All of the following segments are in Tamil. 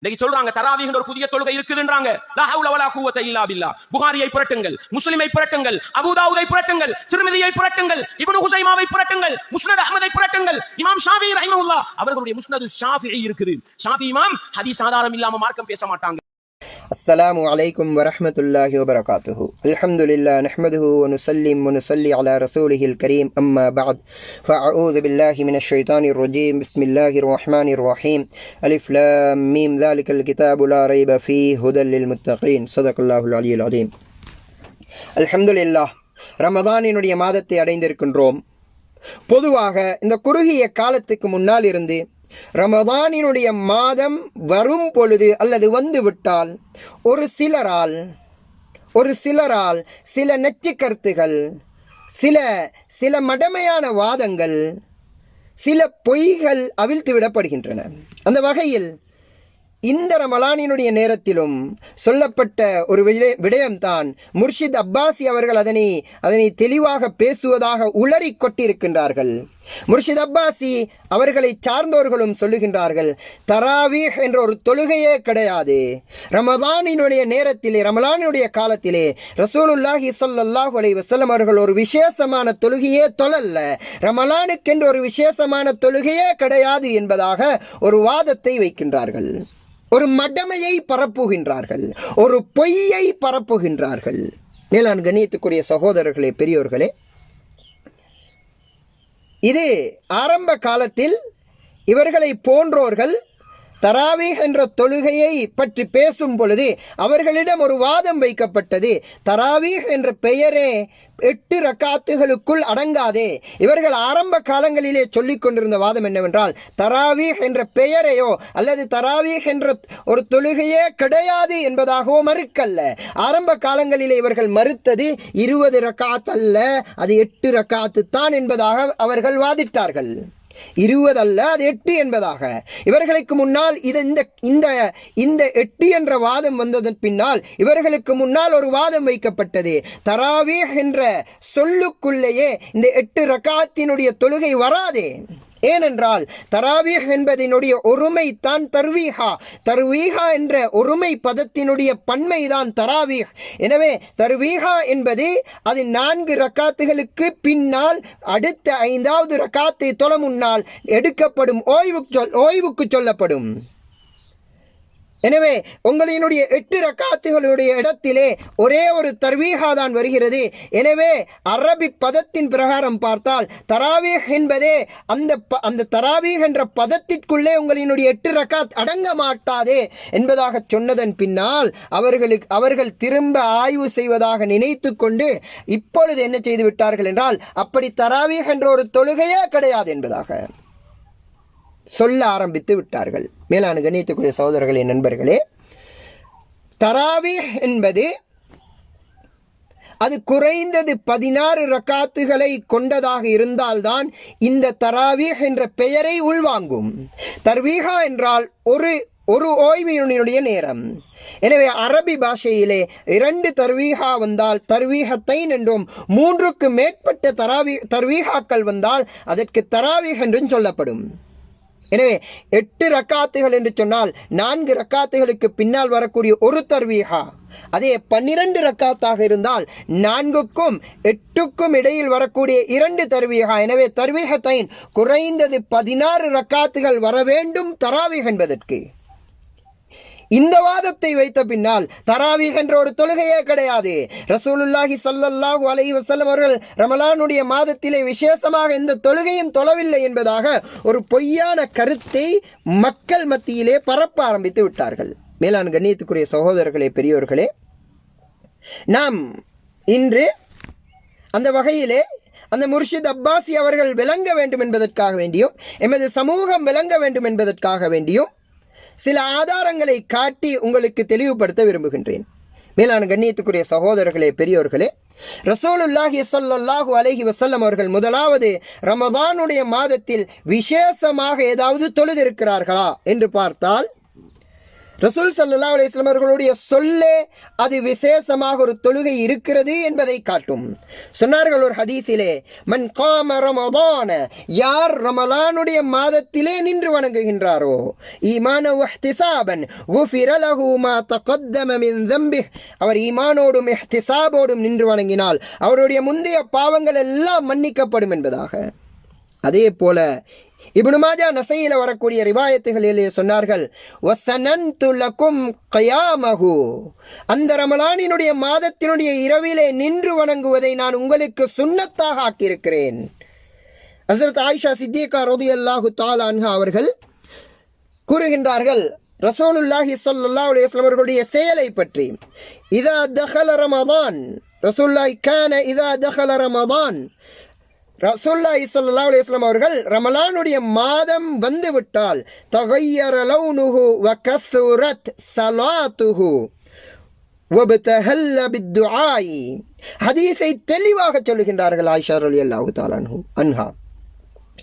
இன்னைக்கு சொல்றாங்க தராவீஹ்ன்ற ஒரு புதிய தொழுகை இருக்குதுன்றாங்க. லா ஹவுல வலா குவத இல்லா பில்லா. புகாரியை புரட்டுங்கள், முஸ்லிமை புரட்டுங்கள், அபூதாவூதை புரட்டுங்கள், திர்மிதியை புரட்டுங்கள், இப்னு ஹுஸைமாவை புரட்டுங்கள், முஸ்னத் அஹ்மதை புரட்டுங்கள், இமாம் ஷாஃபிஈ ரஹிமஹுல்லாஹ் அவர்களுடைய முஸ்னது ஷாஃபிஈ இருக்குது. ஷாஃபிஈ இமாம் ஹதீஸ் ஆதாரம் இல்லாம மார்க்கம் பேச மாட்டாங்க. السلام عليكم ورحمة الله وبركاته. الحمد لله نحمده ونسلم ونصلي على رسوله الكريم أما بعد فأعوذ بالله من الشيطان الرجيم بسم الله الرحمن الرحيم ألف لام ميم ذلك الكتاب لا ريب فيه هدى للمتقين صدق الله العلي العظيم. الحمد لله ரமதானினுடைய மாதத்தை அடைந்திருக்கின்றோம். பொதுவாக இந்த குறுகிய காலத்துக்கு முன்னால் இருந்து ரமதானினுடைய மாதம் வரும் பொழுது அல்லது வந்து விட்டால் ஒரு சிலரால் சில நச்சு கருத்துகள், சில மடமையான வாதங்கள், சில பொய்கள் அவிழ்த்து விடப்படுகின்றன. அந்த வகையில் இந்த ரமலானினுடைய நேரத்திலும் சொல்லப்பட்ட ஒரு விடயம்தான் முர்ஷித் அப்பாசி அவர்கள் அதனை தெளிவாக பேசுவதாக உளறி கொட்டிருக்கின்றார்கள். முர்ஷித் அப்பாசி அவர்களை சார்ந்தோர்களும் சொல்லுகின்றார்கள், தராவீஹ் என்ற ஒரு தொழுகையே கிடையாது. ரமலானினுடைய நேரத்திலே, ரமலானுடைய காலத்திலே ரசூலுல்லாஹி ஸல்லல்லாஹு அலைஹி வஸல்லம் அவர்கள் ஒரு விசேஷமான தொழுகையே தொழல்ல, ரமலானுக்கென்று ஒரு விசேஷமான தொழுகையே கிடையாது என்பதாக ஒரு வாதத்தை வைக்கின்றார்கள். ஒரு மடமையை பரப்புகின்றார்கள், ஒரு பொய்யை பரப்புகின்றார்கள். மேலான கண்ணியத்துக்குரிய சகோதரர்களே, பெரியோர்களே, இது ஆரம்ப காலத்தில் இவர்களை போன்றோர்கள் தராவீஹ் என்ற தொழுகையை பற்றி பேசும் பொழுது அவர்களிடம் ஒரு வாதம் வைக்கப்பட்டது. தராவீஹ் என்ற பெயரே 8 ரக்காத்துகளுக்குள் அடங்காதே. இவர்கள் ஆரம்ப காலங்களிலே சொல்லிக் கொண்டிருந்த வாதம் என்னவென்றால், தராவீஹ் என்ற பெயரையோ அல்லது தராவீஹ் என்ற ஒரு தொழுகையே கிடையாது என்பதாகவோ மறுக்கல்ல. ஆரம்ப காலங்களிலே இவர்கள் மறுத்தது 20 ரக்காத் அல்ல, அது 8 ரக்காத்து தான் என்பதாக அவர்கள் வாதிட்டார்கள். 20 அல்ல, அது 8 என்பதாக. இவர்களுக்கு முன்னால் இந்த 8 என்ற வாதம் வந்ததன் பின்னால் இவர்களுக்கு முன்னால் ஒரு வாதம் வைக்கப்பட்டது. தராவீஹ் என்ற சொல்லுக்குள்ளேயே இந்த 8 ரக்காத்தினுடைய தொழுகை வராதே. ஏனென்றால் தராவீஹ் என்பதனுடைய ஒருமை தான் தர்வீஹா என்ற ஒருமை பதத்தினுடைய பன்மைதான் தராவீஹ். எனவே தர்வீஹா என்பது அது 4 ரக்காத்துகளுக்கு பின்னால் அடுத்த 5வது ரக்காத்தை தொழ முன்னால் எடுக்கப்படும் ஓய்வுக்கு சொல்லப்படும். எனவே உங்களினுடைய 8 ரக்காத்துகளுடைய இடத்திலே ஒரே ஒரு தர்வீஹா தான் வருகிறது. எனவே அரபி பதத்தின் பிரகாரம் பார்த்தால் தராவீஹ் என்பதே அந்த தராவீஹ் என்ற பதத்திற்குள்ளே உங்களினுடைய 8 ரக்காத் அடங்க மாட்டாதே என்பதாக சொன்னதன் பின்னால் அவர்கள் திரும்ப ஆய்வு செய்வதாக நினைத்து கொண்டு இப்பொழுது என்ன செய்து விட்டார்கள் என்றால், அப்படி தராவீஹ் என்ற ஒரு தொழுகையே கிடையாது என்பதாக சொல்ல ஆரம்பித்து விட்டார்கள். மேலான கண்ணியத்துக்குரிய சகோதரர்களே, நண்பர்களே, தராவீஹ் என்பது அது குறைந்தது 16 ரக்காத்துகளை கொண்டதாக இருந்தால்தான் இந்த தராவீஹ் என்ற பெயரை உள்வாங்கும். தர்வீஹா என்றால் ஒரு ஓய்வினுடைய நேரம். எனவே அரபி பாஷையிலே 2 தர்வீஹா வந்தால் தர்வீஹத்தைன் என்றும், 3க்கு மேற்பட்ட தர்வீஹாக்கள் வந்தால் அதற்கு தராவீஹ் என்றும் சொல்லப்படும். எனவே 8 ரக்காத்துகள் என்று சொன்னால் 4 ரக்காத்துகளுக்கு பின்னால் வரக்கூடிய ஒரு தர்வீஹா. அதே 12 ரக்காத்தாக இருந்தால் 4க்கும் 8க்கும் இடையில் வரக்கூடிய 2 தர்வீஹா. எனவே தர்வீஹத்தைன் குறைந்தது 16 ரக்காத்துகள் வர வேண்டும் தராவீஹ் என்பதற்கு. இந்த வாதத்தை வைத்த பின்னால் தராவீஹ் என்ற ஒரு தொழுகையே கிடையாது. ரசூலுல்லாஹி ஸல்லல்லாஹு அலைஹி வஸல்லம் அவர்கள் ரமலானுடைய மாதத்திலே விசேஷமாக எந்த தொழுகையும் தொழவில்லை என்பதாக ஒரு பொய்யான கருத்தை மக்கள் மத்தியிலே பரப்ப ஆரம்பித்து விட்டார்கள். மேலான கண்ணியத்துக்குரிய சகோதரர்களே, பெரியோர்களே, நாம் இன்று அந்த வகையிலே அந்த முர்ஷித் அப்பாசி அவர்கள் விளங்க வேண்டும் என்பதற்காக வேண்டியும், எமது சமூகம் விளங்க வேண்டும் என்பதற்காக வேண்டியும் சில ஆதாரங்களை காட்டி உங்களுக்கு தெளிவுபடுத்த விரும்புகின்றேன். மேலான கண்ணியத்துக்குரிய சகோதரர்களே, பெரியோர்களே, ரசூலுல்லாஹி ஸல்லல்லாஹு அலைஹி வஸல்லம் அவர்கள் முதலாவது ரமதானுடைய மாதத்தில் விசேஷமாக ஏதாவது தொழுதிருக்கிறார்களா என்று பார்த்தால் ரசூல் ஸல்லல்லாஹு அலைஹி வஸல்லம் அவர்களுடைய சொல்லே அது விசேஷமாக ஒரு தொழுகை இருக்கிறது என்பதை காட்டும். சொன்னார்கள் ஒரு ஹதீஸிலே, மன் காம ரமதான, யார் ரமலானுடைய மாதத்திலே நின்று வணங்குகின்றாரோ, ஈமான வஹ்திசாபன் குஃபிர லஹு மா தகத்தம மின் ذنبه, அவர் ஈமானோடும் இஹ்திசாபோடும் நின்று வணங்கினால் அவருடைய முந்தைய பாவங்கள் எல்லாம் மன்னிக்கப்படும் என்பதாக. அதே போல இப்னு மாஜா நசையில வரக்கூடிய ரிவாயத்துகளிலே சொன்னார்கள், வஸனன்து லகும் கியாமஹு, அந்த ரமலானினுடைய மாதத்தினுடைய இரவிலே நின்று வணங்குவதை நான் உங்களுக்கு சுன்னத்தாக ஆக்கியிருக்கிறேன். ஹஸரத் ஆயிஷா சித்திகா ரலியல்லாஹு தஆலா அன்ஹா அவர்கள் கூறுகின்றார்கள், ரசூலுல்லாஹி ஸல்லல்லாஹு அலைஹி வஸல்லம் அவர்களுடைய செயலை பற்றி, இதா தஹல ரமதான், ரசூலுல்லாஹி கான இதா தஹல ரமதான், ரசூலுல்லாஹி ஸல்லல்லாஹு அலைஹி வஸல்லம் அவர்கள் ரமலானுடைய மாதம் வந்துவிட்டால், தகய்யர லௌனுஹு வ கஸுரத் ஸலாத்துஹு வபதஹல்ல பித்துஆஇ. ஹதீஸை தெளிவாக சொல்லுகின்றார்கள் ஆயிஷா ரலியல்லாஹு தஆலா அன்ஹா.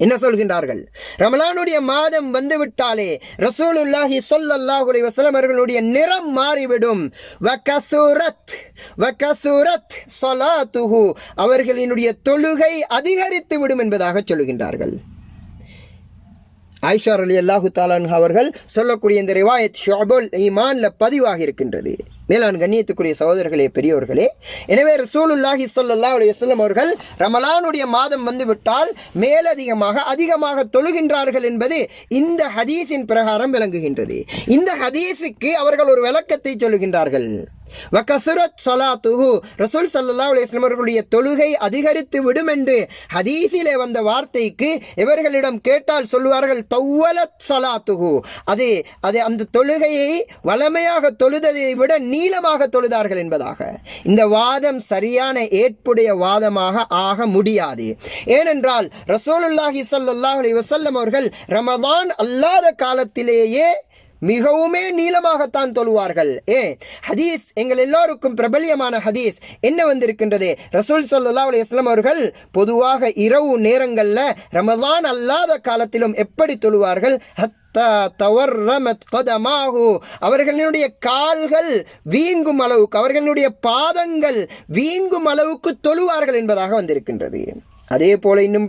என்ன சொல்கின்றார்கள்? ரமலானுடைய மாதம் வந்துவிட்டாலே ரசூலுல்லாஹி ஸல்லல்லாஹு அலைஹி வஸல்லம் அவர்களுடைய நிறம் மாறிவிடும். வகஸுரத் ஸலாத்துஹு, அவர்களினுடைய தொழுகை அதிகரித்து விடும் என்பதாக சொல்லுகின்றார்கள். ஆயிஷா ரலியல்லாஹு தஆலா அன்ஹா அவர்கள் சொல்லக்கூடிய இந்த ரிவாயத் ஷுஅபுல் ஈமான்ல பதிவாக இருக்கின்றது. மேலான கண்ணியத்துக்குரிய சகோதரர்களே, பெரியோர்களே, எனவே ரசூலுல்லாஹி ஸல்லல்லாஹு அலைஹி வஸல்லம் அவர்கள் ரமலானுடைய மாதம் வந்துவிட்டால் அதிகமாக தொழுகின்றார்கள் என்பது இந்த ஹதீஸின் பிரகாரம் விளங்குகின்றது. இந்த ஹதீஸுக்கு அவர்கள் ஒரு விளக்கத்தை சொல்லுகின்றார்கள். வகஸுரத் ஸலாத்துஹு, ரசூல் ஸல்லல்லாஹு அலைஹி வஸல்லம் அவர்களுடைய தொழுகை அதிகரித்து விடும் என்று ஹதீஸிலே வந்த வார்த்தைக்கு இவர்களிடம் கேட்டால் சொல்லுவார்கள், தவ்வலத் ஸலாத்துஹு, அது அந்த தொழுகையை வளமையாக தொழுததை விட நீளமாக தொழுதார்கள் என்பதாக. இந்த வாதம் சரியான ஏற்புடைய வாதமாக ஆக முடியாது. ஏனென்றால் ரசூலுல்லாஹி ஸல்லல்லாஹு அலைஹி வஸல்லம் அவர்கள் ரமதான் அல்லாத காலத்திலேயே மிகவுமே நீளமாகத்தான் தொழுவார்கள். ஹதீஸ் எங்கள் எல்லோருக்கும் பிரபல்யமான ஹதீஸ் என்ன வந்திருக்கின்றது? ரசூல் ஸல்லல்லாஹு அலைஹி வஸல்லம் அவர்கள் பொதுவாக இரவு நேரங்களில் ரமதான் அல்லாத காலத்திலும் எப்படி தொழுவார்கள்? அவர்களுடைய கால்கள் வீங்கும் அளவுக்கு, அவர்களுடைய பாதங்கள் வீங்கும் அளவுக்கு தொழுவார்கள் என்பதாக வந்திருக்கின்றது. அதே போல இன்னும்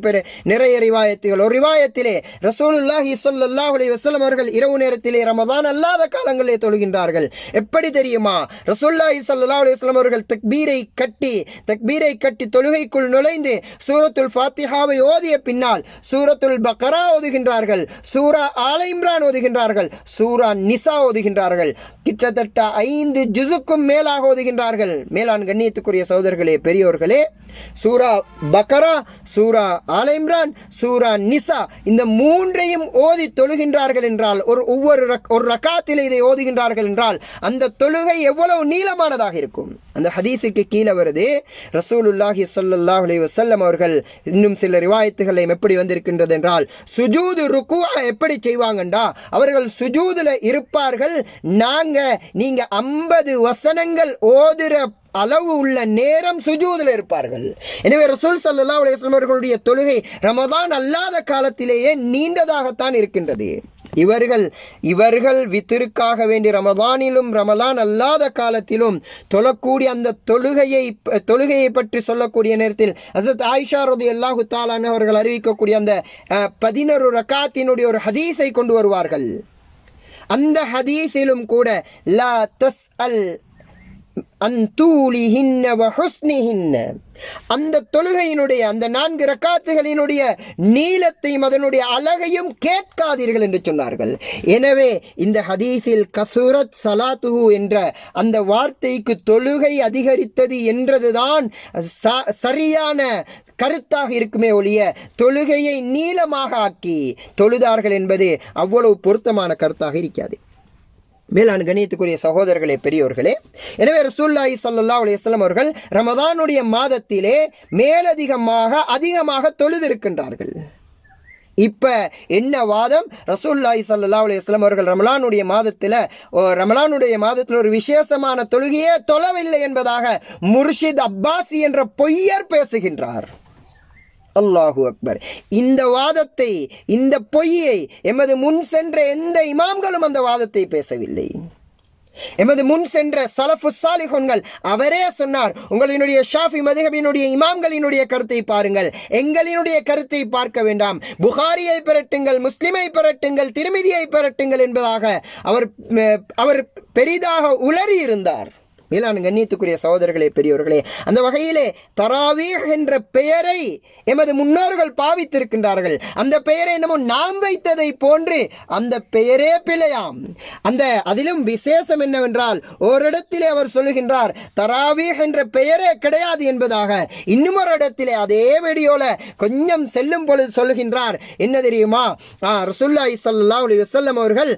நிறைய ரிவாயத்துகள். ஒரு ரிவாயத்திலே ரசூலுல்லாஹி ஸல்லல்லாஹு அலைஹி வஸல்லம் அவர்கள் இரவு நேரத்திலே ரமதான் அல்லாத காலங்களிலே தொழுகின்றார்கள். எப்படி தெரியுமா? ரசூலுல்லாஹி ஸல்லல்லாஹு அலைஹி வஸல்லம் அவர்கள் தக்பீரை கட்டி தொழுகைக்குள் நுழைந்து சூரத்துல் ஃபாத்திஹாவை ஓதிய பின்னால் சூரத்துல் பக்ரா ஓதுகின்றார்கள், சூரா ஆல இம்ரான் ஓதுகின்றார்கள், சூரா நிசா ஓதுகின்றார்கள். கிட்டத்தட்ட 5 ஜுஸுக்கும் மேலாக ஓதுகின்றார்கள். மேலான் கண்ணியத்துக்குரிய சகோதரர்களே, பெரியோர்களே, சூரா பக்ரா, சூரா ஆல இம்ரான், சூரா நிசா, இந்த மூன்றையும் ஓதி தொழுகின்றார்கள் என்றால், ஒரு ரக்காத்திலே இதை ஓதுகின்றார்கள் என்றால் அந்த தொழுகை எவ்வளவு நீளமானதாக இருக்கும்? அந்த ஹதீஸுக்கு கீழே வருது, ரசூலுல்லாஹி ஸல்லல்லாஹு அலைஹி வஸல்லம் அவர்கள் இன்னும் சில ரிவாயத்துகளை எப்படி வந்திருக்கின்றது என்றால், சுஜூது ருக்குஆ எப்படி செய்வாங்கண்டா, அவர்கள் சுஜூதுல இருப்பார்கள். நீங்க 50 வசனங்கள் ஓதுற அளவு உள்ள நேரம் சுஜூதில் இருப்பார்கள். எனவே ரசூல் ஸல்லல்லாஹு அலைஹி வஸல்லம் அவர்களுடைய தொழுகை ரமதான் அல்லாத காலத்திலேயே நீண்டதாகத்தான் இருக்கின்றது. இவர்கள் வித்திற்காக வேண்டி ரமதானிலும் ரமலான் அல்லாத காலத்திலும் தொழக்கூடிய அந்த தொழுகையை பற்றி சொல்லக்கூடிய நேரத்தில் ஹஸரத் ஆயிஷா ரலியல்லாஹு தஆலா அன்ஹா அவர்கள் அறிவிக்கக்கூடிய அந்த 11 ரக்காத்தினுடைய ஒரு ஹதீஸை கொண்டு வருவார்கள். அந்த ஹதீஸிலும் கூட லா தஸ்அல் அந்தூலிஹின்ன வஹுஸ்னிஹின்ன, அந்த தொழுகையினுடைய அந்த 4 ரக்காத்துகளினுடைய நீளத்தையும் அதனுடைய அழகையும் கேட்காதீர்கள் என்று சொன்னார்கள். எனவே இந்த ஹதீஸில் கஸுரத் ஸலாத்துஹு என்ற அந்த வார்த்தைக்கு தொழுகை அதிகரித்தது என்றதுதான் சரியான கருத்தாக இருக்குமே ஒழிய தொழுகையை நீளமாக ஆக்கி தொழுதார்கள் என்பது அவ்வளவு பொருத்தமான கருத்தாக இருக்காது. மேலான கண்ணியத்துக்குரிய சகோதரர்களே, பெரியோர்களே, எனவே ரசூலுல்லாஹி ஸல்லல்லாஹு அலைஹி வஸல்லம் அவர்கள் ரமதானுடைய மாதத்திலே அதிகமாக தொழுதிருக்கின்றார்கள். இப்ப என்ன வாதம்? ரசூலுல்லாஹி ஸல்லல்லாஹு அலைஹி வஸல்லம் அவர்கள் ரமலானுடைய மாதத்தில் ஒரு விசேஷமான தொழுகையே தொழவில்லை என்பதாக முர்ஷித் அப்பாசி என்ற பொய்யர் பேசுகின்றார். அல்லாஹு அக்பர். இந்த வாதத்தை, இந்த பொய்யை எமது முன் சென்ற எந்த இமாம்களும் அந்த வாதத்தை பேசவில்லை. எமது முன் சென்ற சலஃபு சாலிஹுன்கள் அவரே சொன்னார், உங்களினுடைய ஷாஃபி மதுஹபினுடைய இமாம்களினுடைய கருத்தை பாருங்கள், எங்களினுடைய கருத்தை பார்க்க வேண்டாம், புகாரியை பெறட்டுங்கள், முஸ்லிமை பெறட்டுங்கள், திருமிதியை பெறட்டுங்கள் என்பதாக அவர் பெரிதாக உளறி இருந்தார். மேலான கண்ணியத்துக்குரிய சகோதரர்களே, பெரியோர்களே, அந்த வகையிலே தராவீஹ் என்ற பெயரை எமது முன்னோர்கள் பாவித்திருக்கின்றார்கள். அந்த பெயரை என்னமோ நாம் வைத்ததை போன்று அந்த பெயரே பிழையாம். அதிலும் விசேஷம் என்னவென்றால், ஓரிடத்திலே அவர் சொல்லுகின்றார் தராவீஹ் என்ற பெயரே கிடையாது என்பதாக. இன்னும் ஒரு இடத்திலே அதே வீடியோல கொஞ்சம் செல்லும் பொழுது சொல்லுகின்றார், என்ன தெரியுமா, ரசூலுல்லாஹி ஸல்லல்லாஹு அலைஹி வஸல்லம் அவர்கள்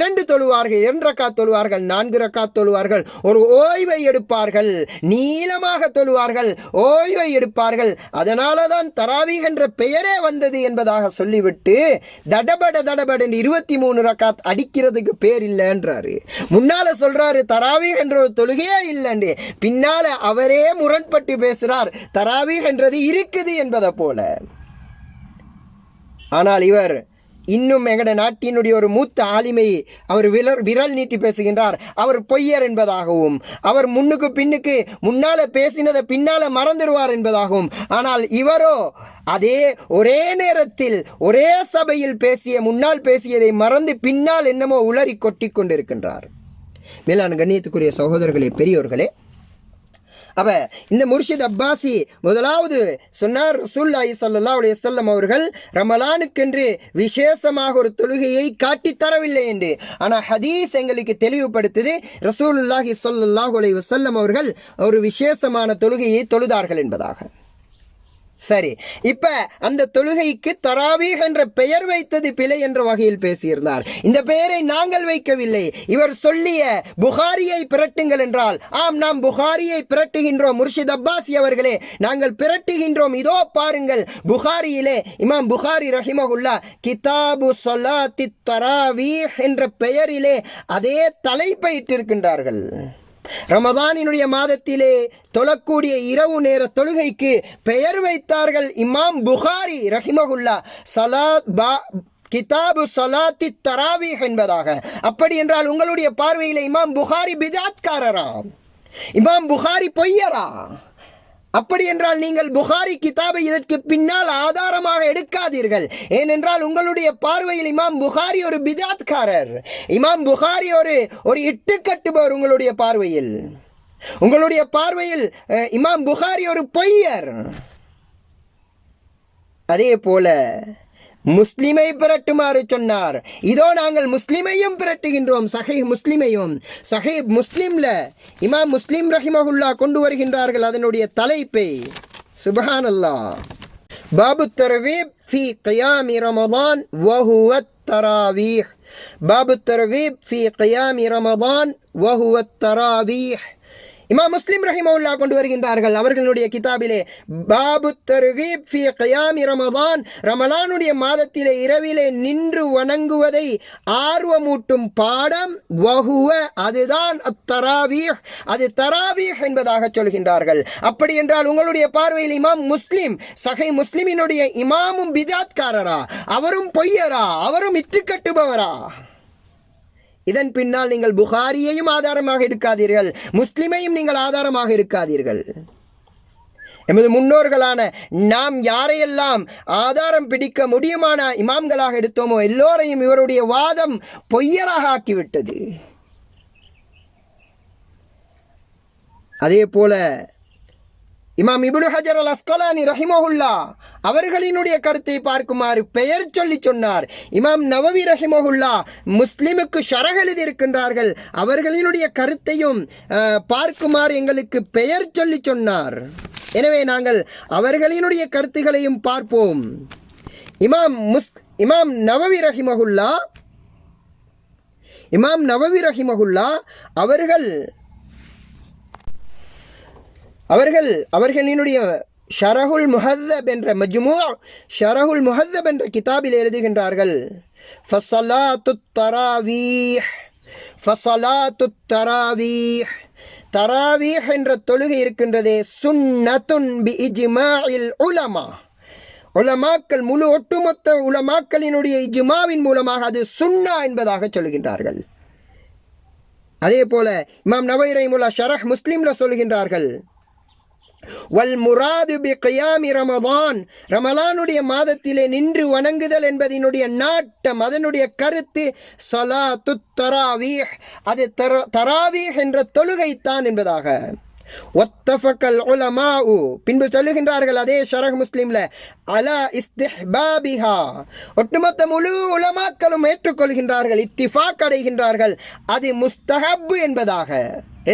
2 தொழுவார்கள், 2 ரக்காத் தொழுவார்கள், 4 ரக்காத் தொழுவார்கள், ஒரு ஓய்வை எடுப்பார்கள், நீளமாக தொழுவார்கள், ஓய்வை எடுப்பார்கள், அதனாலதான் தராவீஹ் என்ற பெயரே வந்தது என்பதாக சொல்லிவிட்டு தடபட 23 ரக்காத் அடிக்கிறதுக்கு பேர் இல்லைன்றாரு. முன்னால சொல்றாரு தராவீஹ் என்ற ஒரு தொழுகையே இல்லைன்னு, பின்னால அவரே முரண்பட்டு பேசுறார் தராவீஹ் என்றது இருக்குது என்பதை போல. ஆனால் இவர் இன்னும் எங்கட நாட்டினுடைய ஒரு மூத்த ஆலிமை அவர் விரல் நீட்டி பேசுகின்றார், அவர் பொய்யர் என்பதாகவும், அவர் முன்னுக்கு பின்னுக்கு முன்னால பேசினதை பின்னால மறந்துடுவார் என்பதாகவும். ஆனால் இவரோ அதே ஒரே நேரத்தில் ஒரே சபையில் முன்னால் பேசியதை மறந்து பின்னால் என்னமோ உளறி கொட்டி கொண்டிருக்கின்றார். மேலான கண்ணியத்துக்குரிய சகோதரர்களே, பெரியோர்களே, இந்த முர்ஷித் அப்பாசி முதலாவது சொன்னார், ரசூலுல்லாஹி ஸல்லல்லாஹு அலைஹி வஸல்லம் அவர்கள் ரமலானுக்கென்று விசேஷமாக ஒரு தொழுகையை காட்டித் தரவில்லை என்று. ஆனால் ஹதீஸ் எங்களுக்கு தெளிவுபடுத்துது, ரசூலுல்லாஹி ஸல்லல்லாஹு அலைஹி வஸல்லம் அவர்கள் ஒரு விசேஷமான தொழுகையை தொழுதார்கள் என்பதாக. சரி, இப்ப அந்த தொழுகைக்கு தராவீஹ் என்ற பெயர் வைத்தது பிழை என்ற வகையில் பேசியிருந்தார். இந்த பெயரை நாங்கள் வைக்கவில்லை, இவர் சொல்லிய புகாரியை பிரட்டுங்கள் என்றால், ஆம், நாம் புகாரியை பிரட்டுகின்றோம் முர்ஷித் அப்பாசி அவர்களே, நாங்கள் பிரட்டுகின்றோம். இதோ பாருங்கள், புகாரியிலே இமாம் புகாரி ரஹிமஹுல்லா கிதாபு ஸலாத்தி தராவீஹ் என்ற பெயரிலே அதே தலைப்பை இட்டிருக்கின்றார்கள். ரமதானினுடைய மாதத்திலே தொழக்கூடிய இரவு நேர தொழுகைக்கு பெயர் வைத்தார்கள் இமாம் புகாரி ரஹிமஹுல்லா கிதாபு ஸலாத்தி தராவீஹ் என்பதாக. அப்படி என்றால் உங்களுடைய பார்வையிலே இமாம் புகாரி பிதாத்காரரா? இமாம் புகாரி பொய்யரா? அப்படி என்றால் நீங்கள் புகாரி கிதாபை இதற்கு பின்னால் ஆதாரமாக எடுக்காதீர்கள். ஏனென்றால் உங்களுடைய பார்வையில் இமாம் புகாரி ஒரு பிதாத்காரர், இமாம் புகாரி ஒரு இட்டுக்கட்டுபவர். உங்களுடைய பார்வையில் இமாம் புகாரி ஒரு பொய்யர். அதே போல முஸ்லிமை பிரட்டுமாறு சொன்னார். இதோ நாங்கள் முஸ்லிமையும் பிரட்டுகின்றோம், சஹீஹ் முஸ்லிமையும். சஹீஹ் முஸ்லிம்ல இமாம் முஸ்லிம் ரஹிமஹுல்லா கொண்டு வருகின்றார்கள் அதனுடைய தலைப்பை. சுப்ஹானல்லாஹ். பாபு தர்கீப் ஃபீ கியாமி ரமதான் வஹுவ தராவீஹ். பாபு தர்கீப் ஃபீ கியாமி ரமதான் வஹுவ தராவீஹ். இமாம் முஸ்லிம் ரஹிமஹுல்லா கொண்டு வருகின்றார்கள் அவர்களுடைய கிதாபிலே, பாபு தர்கீப் ஃபீ கியாமி ரமதான், ரமலானுடைய மாதத்திலே இரவிலே நின்று வணங்குவதை ஆர்வமூட்டும் பாடம், வஹுவ அதுதான் அத்தராவீஹ், அது தராவீஹ் என்பதாக சொல்கின்றார்கள். அப்படி என்றால் உங்களுடைய பார்வையில் இமாம் முஸ்லிம், சஹீஹ் முஸ்லிமினுடைய இமாமும் பிதாத்காரரா? அவரும் பொய்யரா? அவரும் இட்டுக்கட்டுபவரா? இதன் பின்னால் நீங்கள் புகாரியையும் ஆதாரமாக எடுக்காதீர்கள், முஸ்லிமையும் நீங்கள் ஆதாரமாக எடுக்காதீர்கள். எமது முன்னோர்களான நாம் யாரையெல்லாம் ஆதாரம் பிடிக்க முடியுமான இமாம்களாக எடுத்தோமோ எல்லோரையும் இவருடைய வாதம் பொய்யராக ஆக்கிவிட்டது. அதே போல இமாம் இப்னு ஹஜர் அல் அஸ்கலானி ரஹிமஹுல்லா அவர்களினுடைய கருத்தை பார்க்குமாறு பெயர் சொல்லி சொன்னார். இமாம் நவவி ரஹிமஹுல்லா முஸ்லிமுக்கு ஷரஹ் எழுதியிருக்கின்றார்கள், அவர்களினுடைய கருத்தையும் பார்க்குமாறு எங்களுக்கு பெயர் சொல்லி சொன்னார். எனவே நாங்கள் அவர்களினுடைய கருத்துகளையும் பார்ப்போம். இமாம் நவவி ரஹிமஹுல்லா அவர்களினுடைய ஷரஹுல் முஹத்தப் என்ற ஷரஹுல் முஹத்தப் என்ற கிதாபில் எழுதுகின்றார்கள், ஃபஸலாத்துத் தராவீஹ் தராவீஹ் என்ற தொழுகை இருக்கின்றதே, சுன்னத்துன் பி இஜ்மாஇல் உலமா, உலமாக்கள் முழு ஒட்டுமொத்த உலமாக்களினுடைய இஜ்மாவின் மூலமாக அது சுன்னா என்பதாக சொல்கின்றார்கள். அதே போல இமாம் நவவி ரஹிமஹுல்லாஹ் ஷரஹ் முஸ்லிம்ல சொல்கின்றார்கள், வல் முராது பி கியாமி ரமதான், ரமலானுடைய மாதத்திலே நின்று வணங்குதல் என்பதனுடைய நாட்டம், அதனுடைய கருத்து ஸலாத்துத் தராவீஹ், அது தராவீஹ் என்ற தொழுகைத்தான் என்பதாக. வத்தஃபகல் உலமாஉ, பின்பு சொல்லுகின்றார்கள் அதே ஷரஹ் முஸ்லிம்ல, அலா இஸ்திஹ்பாபிஹா, ஒட்டுமொத்த முழு உலமாக்களும் ஏற்றுக்கொள்கின்றார்கள், இத்திஃபாக் அடைகின்றார்கள், அது முஸ்தஹப் என்பதாக.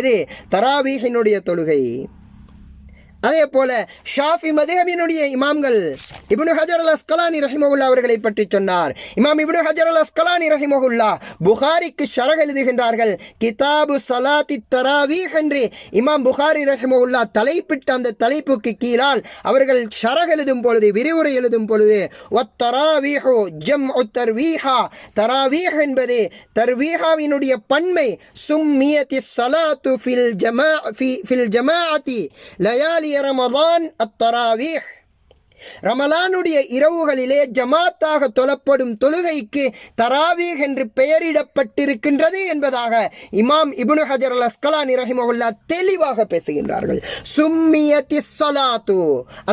எது? தராவீஹினுடைய தொழுகை. அதே போல ஷாஃபி மதுஹபினுடைய இமாம்கள் இப்னு ஹஜர் அல் அஸ்கலானி ரஹிமஹுல்லா அவர்களை பற்றி சொன்னார். இமாம் இப்னு ஹஜர் அல் அஸ்கலானி ரஹிமஹுல்லா புகாரிக்கு ஷரஹ் எழுதுகின்றார்கள், கிதாபு ஸலாத்தி தராவீஹ் என்று இமாம் புகாரி ரஹிமஹுல்லா தலைப்பிட்ட அந்த தலைப்புக்கு கீழால் அவர்கள் ஷரஹ் எழுதும் பொழுது, விரிவுரை எழுதும் பொழுது, வத்தராவீஹு ஜம்உ தர்வீஹா, தராவீஹ் என்பது தர்வீஹாவினுடைய பன்மை, சும்மியத்தி ஸலாத்து ஃபில் ஜமாஅத்தி லயாலி ரமதான் அத்தராவீஹ், ரமலானுடைய இரவுகளிலே ஜமாத்தாக தொழப்படும் தொழுகைக்கு தராவீஹ் என்று பெயரிடப்பட்டிருக்கின்றது என்பதாக இமாம் இப்னு ஹஜர் அல் அஸ்கலானி ரஹிமஹுல்லா தெளிவாக பேசுகின்றார்கள். சும்மியத்தி ஸலாத்து,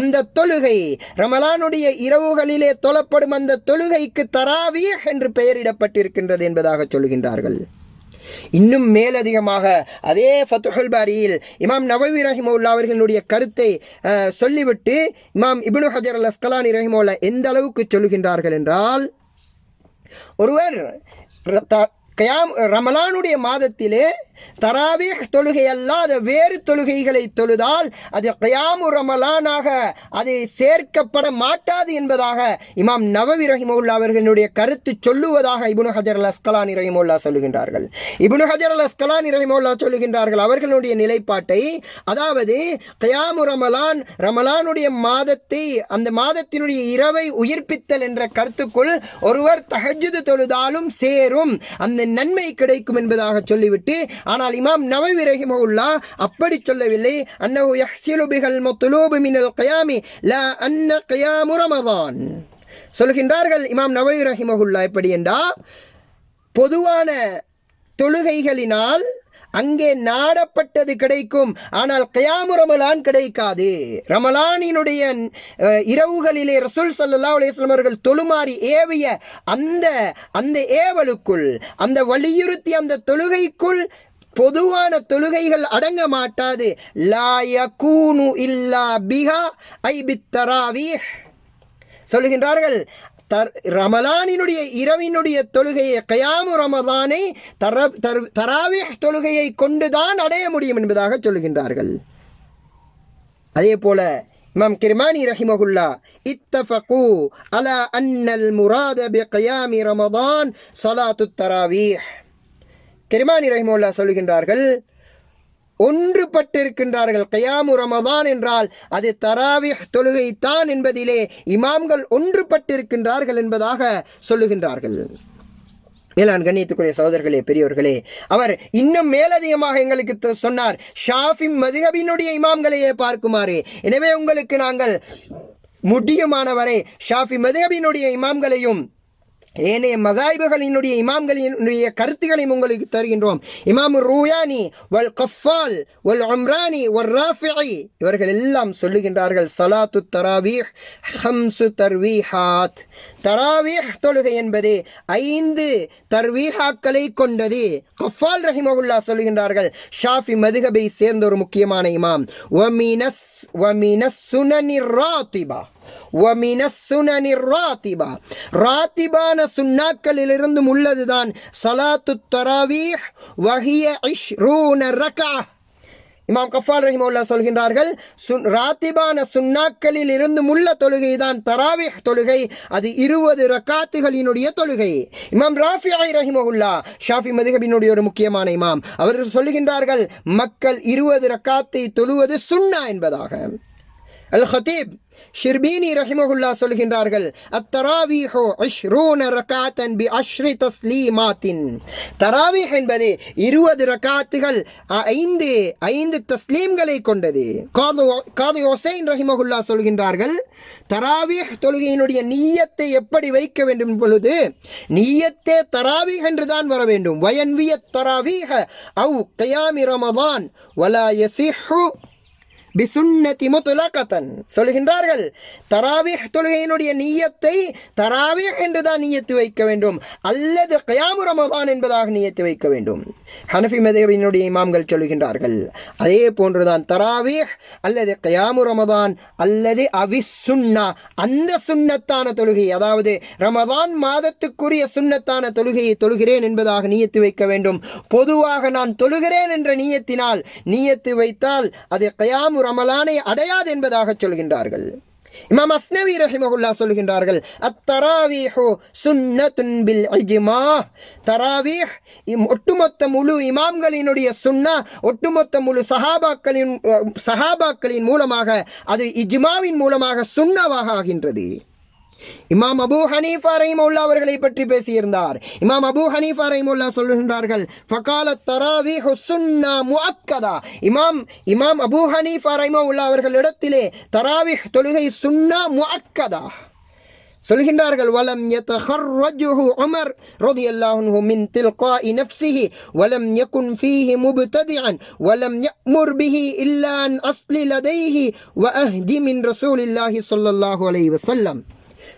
அந்த தொழுகை, ரமலானுடைய இரவுகளிலே தொழப்படும் அந்த தொழுகைக்கு தராவீஹ் என்று பெயரிடப்பட்டிருக்கின்றது என்பதாக சொல்கின்றார்கள். இன்னும் மேலதிகமாக அதே ஃபத்ஹுல் பாரியில் இமாம் நவவி ரஹிமஹுல்லா அவர்களுடைய கருத்தை சொல்லிவிட்டு இமாம் இப்னு ஹஜர் அல் அஸ்கலானி ரஹிமஹுல்லா எந்த அளவுக்கு சொல்லுகின்றார்கள் என்றால், ஒருவர் ரமலானுடைய மாதத்திலே தராவீஹ் தொழுகை அல்லாத வேறு தொழுகைகளை தொழுதால் அது கியாமு ரமலானாக அது சேர்க்கப்பட மாட்டாது என்பதாக இமாம் நவவி ரஹிமஹுல்லா அவர்களுடைய கருத்து சொல்லுவதாக இப்னு ஹஜர் அல் அஸ்கலானி ரஹிமஹுல்லா சொல்லுகின்றார்கள். இப்னு ஹஜர் அல் அஸ்கலானி ரஹிமஹுல்லா சொல்லுகின்றார்கள் அவர்களுடைய நிலைப்பாட்டை, அதாவது கியாமு ரமலான், ரமலானுடைய மாதத்தை, அந்த மாதத்தினுடைய இரவை உயிர்ப்பித்தல் என்ற கருத்துக்குள் ஒருவர் தஹஜ்ஜுத் தொழுதாலும் சேரும், அந்த நன்மை கிடைக்கும் என்பதாக சொல்லிவிட்டு, ஆனால் இமாம் நவவி ரஹிமஹுல்லா அப்படி சொல்லவில்லை. அன்னஹு யஹ்ஸிலு பிஹல் மத்லூபு மினல் கியாமி லா அன்ன கியாமு ரமதான். சொல்கின்றார்கள் இமாம் நவவி ரஹிமஹுல்லா எப்படி என்றால், பொதுவான தொழுகைகளினால் அங்கே நாடப்பட்டது கிடைக்கும், ஆனால் கியாமு ரமலான் கிடைக்காது. ரமலானினுடைய இரவுகளிலே ரசூல் ஸல்லல்லாஹு அலைஹி வஸல்லம் அவர்கள் தொழுமாறி ஏவிய அந்த ஏவலுக்குள், அந்த வலியுறுத்தி அந்த தொழுகைக்குள் பொதுவான தொழுகைகள் அடங்க மாட்டாது. லா யகூனு இல்லா பிஹா ஐ பித்தராவீஹ். சொல்கின்றார்கள், ரமலானினுடைய இரவினுடைய தொழுகையை, கியாமு ரமதானை தராவீஹ் தொழுகையை கொண்டுதான் அடைய முடியும் என்பதாக சொல்கின்றார்கள். அதே போல இமாம் கிர்மானி ரஹிமஹுல்லா இத்தஃபகு அலா அன்னல் முராத பி கியாமி ரமதான் ஸலாத்து தராவீஹ். கிர்மானி ரஹிமஹுல்லா சொல்கின்றார்கள், ஒன்றுபட்டிருக்கின்றார்கள். கியாமு ரமதான் என்றால் அது தராவீஹ் தொழுகை தான் என்பதிலே இமாம்கள் ஒன்றுபட்டிருக்கின்றார்கள் என்பதாக சொல்லுகின்றார்கள். மேலான் கண்ணியத்துக்குரிய சகோதரர்களே, பெரியோர்களே, அவர் இன்னும் மேலதிகமாக எங்களுக்கு சொன்னார், ஷாஃபி மதுஹபினுடைய இமாம்களையே பார்க்குமாறு. எனவே உங்களுக்கு நாங்கள் முடியுமானவரை ஷாஃபி மதுஹபினுடைய இமாம்களையும் ஏனைய மதாயிபுகளினுடைய இமாம்களினுடைய கருத்துக்களையும் உங்களுக்கு தருகின்றோம். இமாம் ரூயானி வல் கஃபால் வல் உம்ரானி வல் ராஃபிஇ இவர்கள் எல்லாம் சொல்லுகின்றார்கள், ஸலாத்து தராவீஹ் ஹம்சு தர்வீஹாத், தராவீஹ் தொழுகை என்பது 5 தர்வீஹாக்களை கொண்டது. கஃபால் ரஹிமஹுல்லா சொல்லுகின்றார்கள், ஷாஃபி மதுஹபை சேர்ந்த ஒரு முக்கியமான இமாம், வமினஸ் சுனனிர் ராத்திபா, ராத்திபான சுன்னாக்களிலிருந்தும் உள்ளதுதான் ஸலாத்து தராவீஹ் வஹிய 20 ரக்அ. இமாம் கஃபால் ரஹிமஹுல்லா சொல்கின்றார்கள், ராத்திபான சுன்னாக்களில் இருந்தும் உள்ள தொழுகை தான் தராவீஹ் தொழுகை, அது 20 ரக்காத்துகளினுடைய தொழுகை. இமாம் ராஃபிஇ ரஹிமஹுல்லா ஷாஃபி மதுஹபினுடைய ஒரு முக்கியமான இமாம், அவர்கள் சொல்லுகின்றார்கள், மக்கள் 20 ரக்காத்தை தொழுவது சுன்னா என்பதாக. அல் ஹதீப் ஷிர்பீனி ரஹிமஹுல்லா சொல்கின்றார்கள், அத்தராவீஹு 20 ரகாத்தன் பி 10 தஸ்லீமாத்தின். தராவீஹ் என்பது 20 ரகாத்துகள் 5 தஸ்லீம்களை கொண்டது. காது ஹுசைன் ரஹிமஹுல்லா சொல்கின்றார்கள், தராவீஹ் தொழுகையினுடைய நிய்யத்தை எப்படி வைக்க வேண்டும் பொழுது, நிய்யத்தே தராவீஹ் என்றுதான் வர வேண்டும். வயன்வியத் தராவீஹ அவ் கியாமி ரமதான் வலா யஸிஹு பிசுன்னதி முத்லகதன். சொல்கின்றார்கள், தராவீஹ் தொழுகையினுடைய நிய்யத்தை தராவீஹ் என்றுதான் நிய்யத்து வைக்க வேண்டும், அல்லது கியாமு ரமதான் என்பதாக நிய்யத்து வைக்க வேண்டும். ஹனஃபி மذஹபினுடைய இமாம்கள் சொல்கின்றார்கள், அதே போன்றுதான் தராவீஹ் அல்லது கியாமு ரமதான் அல்லது அவிஸ் சுன்னா, அந்த சுன்னத்தான தொழுகை, அதாவது ரமதான் மாதத்துக்குரிய சுன்னத்தான தொழுகையை தொழுகிறேன் என்பதாக நிய்யத்து வைக்க வேண்டும். பொதுவாக நான் தொழுகிறேன் என்ற நிய்யத்தினால் நிய்யத்து வைத்தால் அது கியாமு ரமலானை அடையாது என்பதாக சொல்கின்றார்கள். இமாம் அஸ்னவி ரஹிமஹுல்லா சொல்கின்றார்கள், அத்தராவீஹு சுன்னத்துன் பில் இஜ்மா. தராவீஹ் ஒட்டுமொத்த முழு இமாம்களினுடைய சுன்னா, ஒட்டுமொத்த முழு சஹாபாக்களின் மூலமாக அது இஜ்மாவின் மூலமாக சுன்னவாக ஆகின்றது. இமாம் அபூ ஹனீஃபா ரஹிமஹுல்லா அவர்களை பற்றி பேசியிருந்தார். இமாம் அபூ ஹனீஃபா ரஹிமஹுல்லா சொல்கின்றார்கள், ஃபகாலத் தராவீஹு சுன்னா முஅக்கதா. இமாம் அபூ ஹனீஃபா ரஹிமஹுல்லா அவர்களிடத்திலே தராவீஹ் தொழுகை சுன்னா முஅக்கதா சொல்கின்றார்கள். வலம் யதஹர்ரஜுஹு உமர் ரலியல்லாஹு அன்ஹு மின் தில்காஇ நஃப்ஸிஹி வலம் யகுன் ஃபீஹி முப்ததிஅன் வலம் யஅமுர் பிஹி இல்லா அன் அஸ்லி லதைஹி வ அஹ்தி மின் ரசூலில்லாஹி ஸல்லல்லாஹு அலைஹி வஸல்லம்.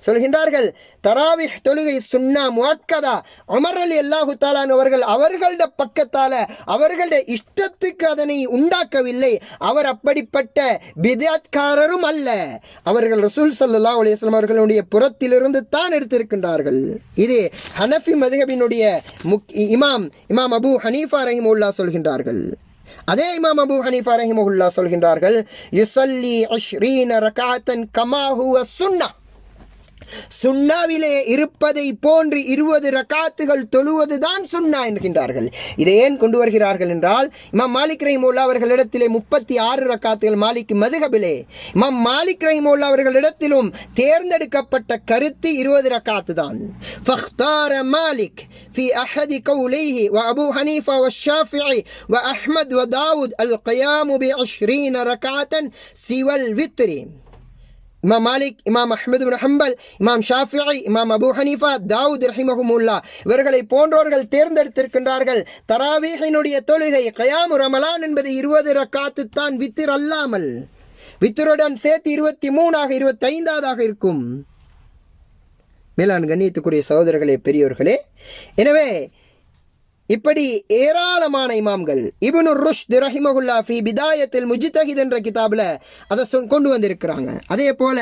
சொல்கின்றார்கள், தராவீஹ் தொழுகை சுன்னா முஅக்கதா. உமர் ரலியல்லாஹு தஆலா அவர்கள் அவர்களோட பக்கத்தால அவர்களோட இஷ்டத்துக்கு அதனை உண்டாக்கவில்லை. அவர் அப்படிப்பட்ட பித்அத்காரரும் அல்ல. அவர்கள் ரசூல் ஸல்லல்லாஹு அலைஹி வஸல்லம் அவர்களுடைய புறத்திலிருந்து தான் எடுத்திருக்கின்றார்கள். இது ஹனஃபி மذஹபினுடைய இமாம் அபூ ஹனீஃபா ரஹிமஹுல்லா சொல்கின்றார்கள். அதே இமாம் அபூ ஹனீஃபா ரஹிமஹுல்லா சொல்கின்றார்கள், யுஸல்லி 20 ரக்அத்தன் கமா ஹுவ சுன்னா. சுன்னாவிலே இருப்பதை போன்று 20 ரகாத்துகள் தொழுவதுதான் சுன்னா என்கின்றார்கள். இதை ஏன் கொண்டு வருகிறார்கள் என்றால், இமாம் மாலிக் ரஹிமஹுல்லா அவர்களிடத்திலே 36 ரகாத்துகள் மாலிக் மதுஹபிலே. இமாம் மாலிக் ரஹிமஹுல்லா அவர்களிடத்திலும் தேர்ந்தெடுக்கப்பட்ட கருத்து 20 ரகாத்து தான். ஃபக்தார மாலிக் في أحد قوليه وأبو حنيفة والشافعي وأحمد وداود القيام ب20 ركعة سوى الوتر. இமாம் மாலிக், இமாம் அஹ்மது பின் ஹம்பல், இமாம் ஷாஃபிஈ, இமாம் அபூ ஹனீஃபா, தாவூத் ரஹிமஹுமுல்லா இவர்களை போன்றோர்கள் தேர்ந்தெடுத்திருக்கின்றார்கள், தராவீஹினுடைய தொழுகை கியாமு ரமலான் என்பது 20 ரக்காத்து தான், வித்திர் அல்லாமல். வித்திருடன் சேர்த்து 23 25 இருக்கும். மேலான கண்ணியத்துக்குரிய சகோதரர்களே, பெரியோர்களே, எனவே இப்படி ஏராளமான இமாம்கள் இப்னு ருஷ்த் ரஹிமஹுல்லா ஃபி பிதாயத்தில் முஜ்தஹித் என்ற கிதாபில் அதை கொண்டு வந்திருக்கிறாங்க. அதே போல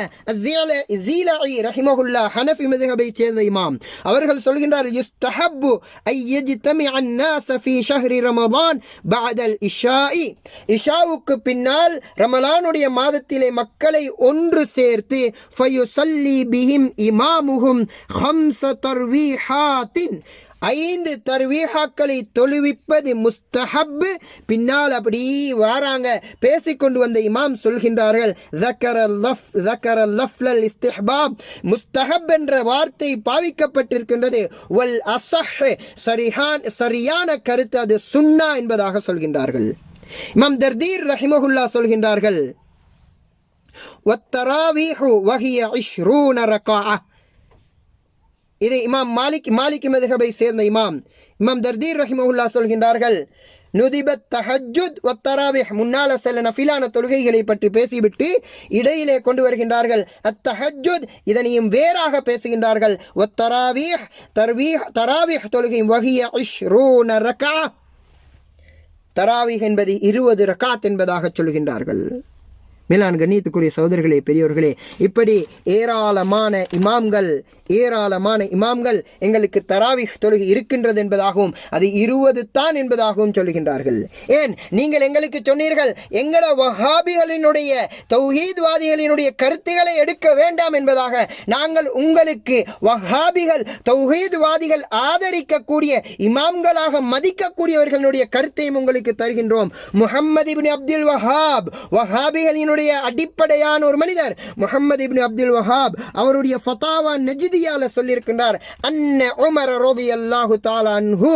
ஸீலஇ ரஹிமஹுல்லா ஹனஃபி மذஹபை சேர்ந்த இமாம் அவர்கள் சொல்கின்றார், யுஸ்தஹப்பு ஐ யஜ்தமிஅ அன்-நாஸ் ஃபீ ஷஹ்ரி ரமதான் பஅதல் இஷாஇ. இஷாவுக்கு பின்னால் ரமலானுடைய மாதத்திலே மக்களை ஒன்று சேர்த்து ஃபயுஸல்லி பிஹிம் இமாமுஹும் 5 தர்வீஹாத்தின் 5 தர்வீஹாக்களை தொழுவிப்பது முஸ்தஹப். பின்னால் அப்படி வாராங்க பேசிக்கொண்டு வந்த இமாம் சொல்கின்றார்கள், ذكر لفظ الاستحباب, முஸ்தஹப் என்ற வார்த்தை பாவிக்கப்பட்டிருக்கின்றது. வல் அஸஹ், சரியான கருத்து அது சுன்னா என்பதாக சொல்கின்றார்கள். இமாம் தர்தீர் ரஹிமஹுல்லா சொல்கின்றார்கள், வத்தராவீஹு வஹிய 20 ரக்அ. இதை இமாம் மாலிக் மذஹபை சேர்ந்த இமாம் தர்தீர் ரஹிமஹுல்லா சொல்கின்றார்கள், நுதிபத் தஹஜ்ஜுத் வத்தராவீஹ், முன்னால சில நஃபிலான தொழுகைகளை பற்றி பேசிவிட்டு இடையிலே கொண்டு வருகின்றார்கள் அத்தஹஜ்ஜுத், இதனையும் வேறாக பேசுகின்றார்கள். வத்தராவீஹ், தராவீஹ் தொழுகை வஹிய 20 ரக்அ. தராவீஹ் என்பது 20 ரகாத் என்பதாக சொல்கின்றார்கள். மேலான கண்ணியத்துக்குரிய சகோதரர்களே, பெரியோர்களே, இப்படி ஏராளமான இமாம்கள் எங்களுக்கு தராவீஹ் தொழுகை இருக்கின்றது என்பதாகவும் அது 20 தான் என்பதாகவும் சொல்கின்றார்கள். ஏன் நீங்கள் எங்களுக்கு சொன்னீர்கள், எங்கள வஹாபிகளினுடைய தௌஹீத்வாதிகளினுடைய கருத்துக்களை எடுக்க வேண்டாம் என்பதாக. நாங்கள் உங்களுக்கு வஹாபிகள் தௌஹீத்வாதிகள் ஆதரிக்கக்கூடிய இமாம்களாக மதிக்கக்கூடியவர்களுடைய கருத்தையும் உங்களுக்கு தருகின்றோம். முஹம்மது இப்னு அப்துல் வஹாப் வஹாபிகளினுடைய இதனுடைய அடிப்படையான ஒரு மனிதர் முஹம்மது இப்னு அப்துல் வஹாப் அவருடைய ஃபதாவா நஜ்தியால சொல்லியிருக்கின்றார், அன்ன உமர் ரலியல்லாஹு தஆலா அன்ஹு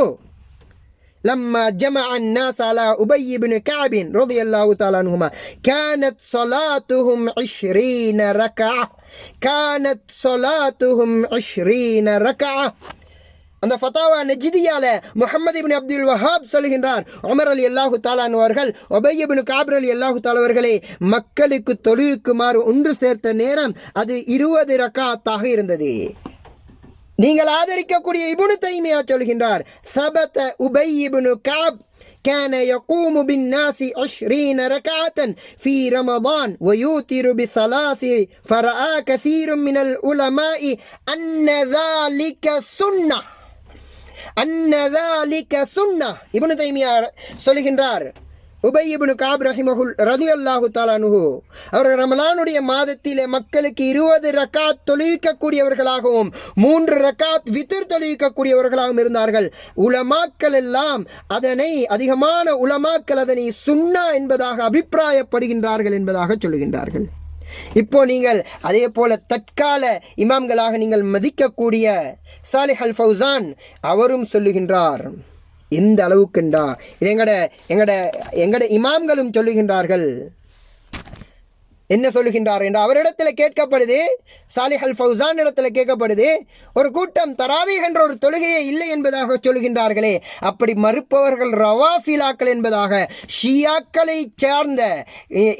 لما جمع الناس على أبي بن كعب رضي الله تعالى عنهما كانت صلاتهم 20 ركعة كانت صلاتهم 20 ركعة. அந்த ஃபதாவா நஜ்தியால முஹம்மது இப்னு அப்துல் வஹாப் சொல்கின்றார், உமர் ரலியல்லாஹு தஆலா அவர்கள் உபய் இப்னு கஅப் ரலியல்லாஹு தஆலா அவர்களை மக்களுக்கு தொழுவிக்குமாறு ஒன்று சேர்த்த நேரம் அது 20 ரக்காத்தாக இருந்தது. நீங்கள் ஆதரிக்கக்கூடிய இப்னு தைமியா சொல்கின்றார், சபத உபய் இப்னு கஅப் كان يقوم بالناس 20 ركعة في رمضان ويوتر بثلاث فرأى كثير من العلماء أن ذلك سنة இப்னு தைமியா சொல்கின்றார், உபய் இப்னு கஅப் ரலியல்லாஹு தஆலா அன்ஹு அவர்கள் ரமலானுடைய மாதத்திலே மக்களுக்கு 20 ரக்காத் தொழுவிக்கக்கூடியவர்களாகவும் 3 ரக்காத் வித்ர் தொழுவிக்கக்கூடியவர்களாகவும் இருந்தார்கள். உலமாக்கள் எல்லாம் அதனை அதிகமான உலமாக்கள் அதனை சுன்னா என்பதாக அபிப்பிராயப்படுகின்றார்கள் என்பதாக சொல்லுகின்றார்கள். இப்போ நீங்கள் அதே போல தற்கால இமாம்களாக நீங்கள் மதிக்கக்கூடிய சாலிஹ் அல் ஃபௌசான் அவரும் சொல்லுகின்றார், எந்த அளவுக்குண்டா எங்கட இமாம்களும் சொல்லுகின்றார்கள். என்ன சொல்லுகின்றார் என்று அவரிடத்தில் கேட்கப்படுது, சாலிஹ் அல் ஃபௌசான் இடத்துல கேட்கப்படுது, ஒரு கூட்டம் தராவீஹ் என்ற ஒரு தொழுகையே இல்லை என்பதாக சொல்லுகின்றார்களே, அப்படி மறுப்பவர்கள் ரவாஃபிலாக்கள் என்பதாக ஷியாக்களை சார்ந்த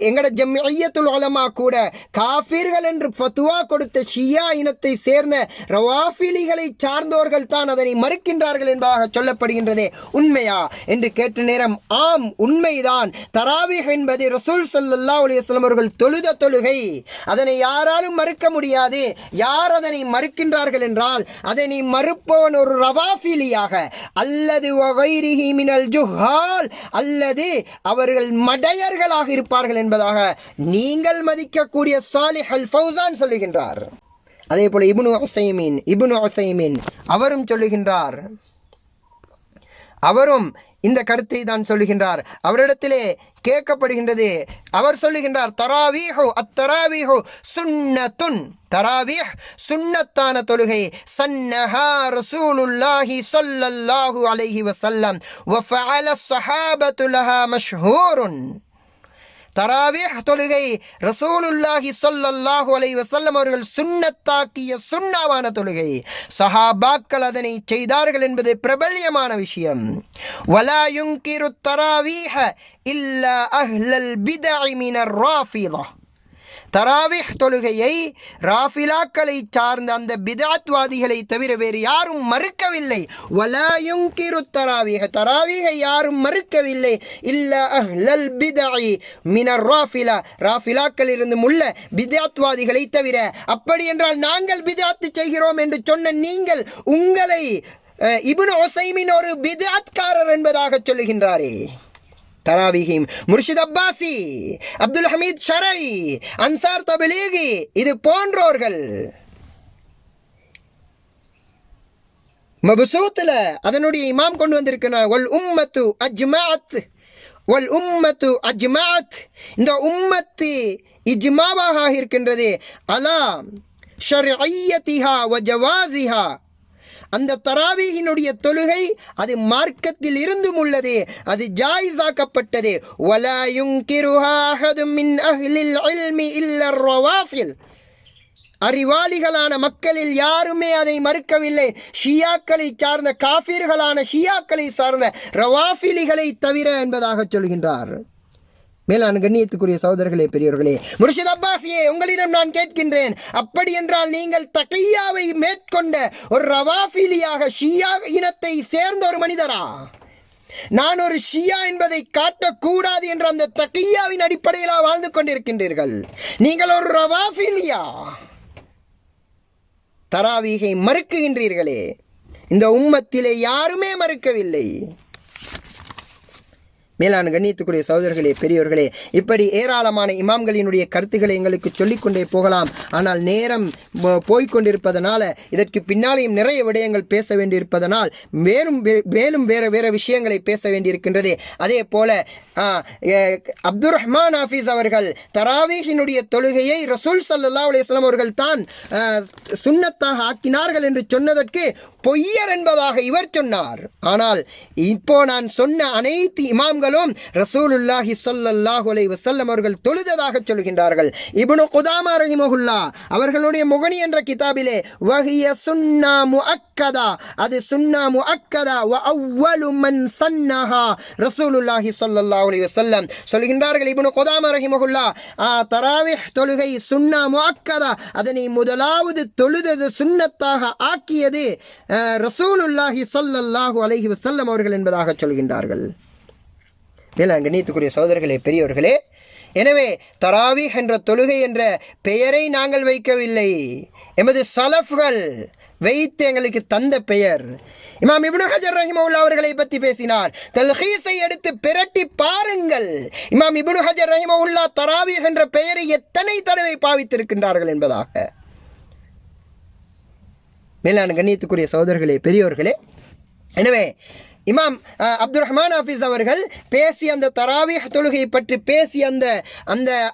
எங்கட ஜம்இய்யத்துல் உலமா கூட காஃபிர்கள் என்று ஃபத்வா கொடுத்த ஷியா இனத்தை சேர்ந்த ரவாஃபிலிகளை சார்ந்தவர்கள் தான் அதனை மறுக்கின்றார்கள் என்பதாக சொல்லப்படுகின்றதே, உண்மையா என்று கேட்ட நேரம், ஆம் உண்மைதான், தராவீஹ் என்பது ரசூல் ஸல்லல்லாஹு அலைஹி வஸல்லம் அவர்கள் தொழுத தொழுகை, அதனை யாராலும் மறுக்க முடியாது. யார் அதனை மறுக்கின்றார்கள் என்றால் அதனை மறுப்பவன் ஒரு ரவாஃபிலியாக அல்லது வகைரிஹி மினல் ஜுஹால் அல்லது அவர்கள் மடையர்களாக இருப்பார்கள் என்பதாக நீங்கள் மதிக்கக்கூடிய சாலிஹ் அல் ஃபௌசான் சொல்லுகின்றார். அதே போல இப்னு உஸைமீன் அவரும் சொல்லுகின்றார், அவரும் இந்த கருத்தை தான் சொல்லுகின்றார். அவரிடத்திலே கேட்கப்படுகின்றது, அவர் சொல்லுகின்றார், தராவீஹு சுன்னத்துன், தராவீஹ் சுன்னத்தான தொழுகை, சன்னஹா ரசூலுல்லாஹி ஸல்லல்லாஹு அலைஹி வஸல்லம் வ ஃபஅல ஸஹாபத்து லஹா மஷ்ஹூருன். தராவீஹ் தொழுகை ரசூலுல்லாஹி ஸல்லல்லாஹு அலைஹி வஸல்லம் அவர்கள் சுன்னத்தாக்கிய சுன்னாவான தொழுகை, சஹாபாக்கள் அதனை செய்தார்கள் என்பது பிரபல்யமான விஷயம். வலா யுன்கிரு தராவீஹ இல்லா அஹ்லல் பித்அ மினர் ராஃபிதா. தராவீஹ் தொழுகையை ராஃபிலாக்களை சார்ந்த அந்த பித்அத்வாதிகளை தவிர வேறு யாரும் மறுக்கவில்லை. வலா யுன்கிரு தராவீஹ், தராவீஹை யாரும் மறுக்கவில்லை. இல்லா அஹ்லல் பித்அ மினர் ராஃபிலா, ராஃபிலாக்கள் இருந்து உள்ள பித்அத்வாதிகளை தவிர. அப்படி என்றால் நாங்கள் பித்அத் செய்கிறோம் என்று சொன்ன நீங்கள் உங்களை இப்னு உஸைமீன் ஒரு பித்அத்காரர் என்பதாக சொல்லுகின்றாரே. தராவீஹிம் முர்ஷித் அப்பாசி, அப்துல் ஹமீத் ஷரை, அன்சார் தபிலீகி, இது போன்றோர்கள் மபசூத்ல அதனுடைய இமாம் கொண்டு வந்திருக்கிறார். வல் உம்மத்து அஜ்மஅத், இந்த உம்மத்து இஜ்மாவாக இருக்கின்றது. அலா ஷர்இய்யத்திஹா வ ஜவாஸிஹா, அந்த தராவீஹினுடைய தொழுகை அது மார்க்கத்தில் இருந்தும் உள்ளது, அது ஜாயிஸாக்கப்பட்டது. வலா யுன்கிருஹா அஹதும் மின் அஹ்லில் இல்மி இல்லா ரவாஃபில், அறிவாளிகளான மக்களில் யாருமே அதை மறுக்கவில்லை, ஷியாக்களை சார்ந்த காஃபிர்களான ஷியாக்களை சார்ந்த ரவாஃபிலிகளை தவிர என்பதாக சொல்கின்றார். மேலான கண்ணியத்துக்குரிய சகோதரர்களே, பெரியவர்களே, முர்ஷித் அப்பாசியே, உங்களிடம் நான் கேட்கின்றேன், அப்படி என்றால் நீங்கள் தகியாவை மேற்கொண்ட ஒரு ரவாஃபிலியாக ஷியா இனத்தை சேர்ந்த ஒரு மனிதரா? நான் ஒரு ஷியா என்பதை காட்டக்கூடாது என்ற அந்த தகியாவின் அடிப்படையில் வாழ்ந்து கொண்டிருக்கின்றீர்கள். நீங்கள் ஒரு ரவாஃபிலியா? தராவீகை மறுக்குகின்றீர்களே. இந்த உம்மத்திலே யாருமே மறுக்கவில்லை. மேலான கண்ணியத்துக்குரிய சகோதரர்களே, பெரியோர்களே, இப்படி ஏராளமான இமாம்களினுடைய கருத்துக்களை எங்களுக்கு சொல்லிக்கொண்டே போகலாம். ஆனால் நேரம் போய்கொண்டிருப்பதனால இதற்கு பின்னாலேயும் நிறைய விடயங்கள் பேச வேண்டியிருப்பதனால் மேலும் வேறு விஷயங்களை பேச வேண்டியிருக்கின்றது. அதே போல அப்துர் ரஹ்மான் ஹாஃபிஸ் அவர்கள் தராவீஹினுடைய தொழுகையை ரசூல் ஸல்லல்லாஹு அலைஹி வஸல்லம் அவர்கள் தான் சுன்னத்தாக ஆக்கினார்கள் என்று சொன்னதற்கு பொய்யர் என்பதாக இவர் சொன்னார். ஆனால் இப்போ நான் சொன்ன அனைத்து இமாம்களும் ரசூலுல்லாஹி ஸல்லல்லாஹு அலைஹி வஸல்லம் அவர்கள் தொழுததாக சொல்கின்றார்கள். இப்னு குதாமா ரஹிமஹுல்லாஹ் அவர்களுடைய முகனி என்ற கிதாபிலே வஹிய சுன்னா முஅக்கதா, அது சுன்னா முஅக்கதா வ அவ்வலு மன் சன்னஹா ரசூலுல்லாஹி ஸல்லல்லாஹு அலைஹி வஸல்லம் சொல்கின்றார்கள். இப்னு குதாமா ரஹிமஹுல்லாஹ் தராவிஹ் தொழுகை சுன்னா முஅக்கதா, அதனை முதலாவது தொழுதது சுன்னத்தாக ஆக்கியது ரசூலுல்லாஹி ஸல்லல்லாஹு அலைஹி வஸல்லம் அவர்கள் என்பதாக சொல்கின்றார்கள். மேலான கண்ணியத்துக்குரிய சகோதரர்களே, பெரியோர்களே, எனவே தராவீஹ் என்ற தொழுகை என்ற பெயரை நாங்கள் வைக்கவில்லை, எமது சலஃப்கள் வைத்து எங்களுக்கு தந்த பெயர். இமாம் இப்னு ஹஜர் ரஹிமஹுல்லாஹ் அவர்களை பற்றி பேசினார். தல்ஹீஸை எடுத்து பிரட்டி பாருங்கள். இமாம் இப்னு ஹஜர் ரஹிமஹுல்லாஹ் தராவீஹ் என்ற பெயரை எத்தனை தடவை பாவித்திருக்கின்றார்கள் என்பதாக. மேலான கண்ணியத்துக்குரிய சகோதரர்களே, பெரியோர்களே, எனவே இமாம் அப்துர் ரஹ்மான் ஹாஃபிஸ் அவர்கள் பேசிய அந்த தராவீஹ் தொழுகை பற்றி பேசிய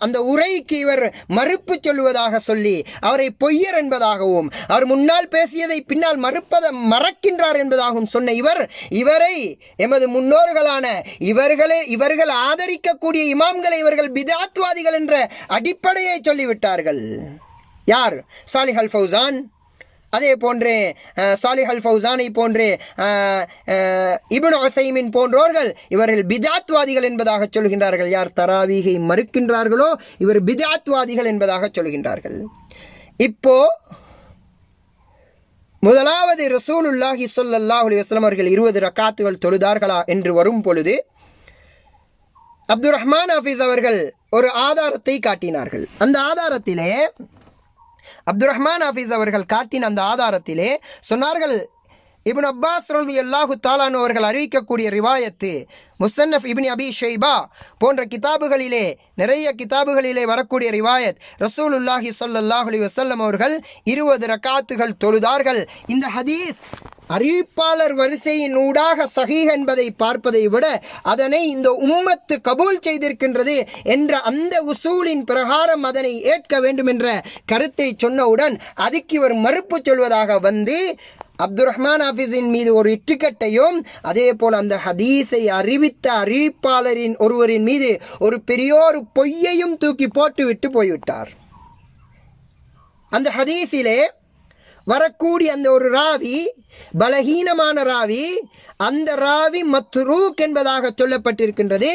அந்த உரைக்கு இவர் மறுப்பு சொல்லுவதாக சொல்லி அவரை பொய்யர் என்பதாகவும் அவர் முன்னால் பேசியதை பின்னால் மறக்கின்றார் என்பதாகவும் சொன்ன இவரை எமது முன்னோர்களான இவர்கள் ஆதரிக்கக்கூடிய இமாம்களை இவர்கள் பிதாத்வாதிகள் என்ற அடிப்படையை சொல்லிவிட்டார்கள். யார்? சாலிஹ் அல் ஃபௌசான், அதே போன்றே சாலிஹ் அல் ஃபௌசானை போன்றே இப்னு உஸைமின் போன்றோர்கள் இவர்கள் பிதாத்வாதிகள் என்பதாக சொல்கின்றார்கள். யார் தராவீகை மறுக்கின்றார்களோ இவர் பிதாத்வாதிகள் என்பதாக சொல்கின்றார்கள். இப்போ முதலாவது ரசூலுல்லாஹி ஸல்லல்லாஹு அலைஹி வஸல்லம் அவர்கள் 20 ரக்காத்துகள் தொழுதார்களா என்று வரும் பொழுது அப்துர் ரஹ்மான் ஹாஃபிஸ் அவர்கள் ஒரு ஆதாரத்தை காட்டினார்கள். அந்த ஆதாரத்திலே அப்துர் ரஹ்மான் ஹாஃபிஸ் அவர்கள் காட்டின அந்த ஆதாரத்திலே சொன்னார்கள், இப்னு அப்பாஸ் ரலியல்லாஹு தஆலா அன்ஹு அவர்கள் அறிவிக்கக்கூடிய ரிவாயத்து முஸன்னஃப் இப்னு அபி ஷைபா போன்ற கிதாபுகளிலே நிறைய கிதாபுகளிலே வரக்கூடிய ரிவாயத் ரசூலுல்லாஹி ஸல்லல்லாஹு அலைஹி வஸல்லம் அவர்கள் 20 ரக்காத்துகள் தொழுதார்கள். இந்த ஹதீஸ் அறிவிப்பாளர் வரிசையின் ஊடாக சஹீஹ் என்பதை பார்ப்பதை விட அதனை இந்த உம்மத்து கபூல் செய்திருக்கின்றது என்ற அந்த உசூலின் பிரகாரம் அதனை ஏற்க வேண்டும் என்ற கருத்தை சொன்னவுடன் அதுக்கு இவர் மறுப்பு சொல்வதாக வந்து அப்துர் ரஹ்மான் ஹாஃபிஸின் மீது ஒரு இட்டுக்கட்டையும் அதே போல் அந்த ஹதீஸை அறிவித்த அறிவிப்பாளரின் ஒருவரின் மீது ஒரு பெரியோரு பொய்யையும் தூக்கி போட்டுவிட்டு போய்விட்டார். அந்த ஹதீஸிலே வரக்கூடிய அந்த ஒரு ராவி பலஹீனமான ராவி, அந்த ராவி மத்ரூக் என்பதாக சொல்லப்பட்டிருக்கின்றது.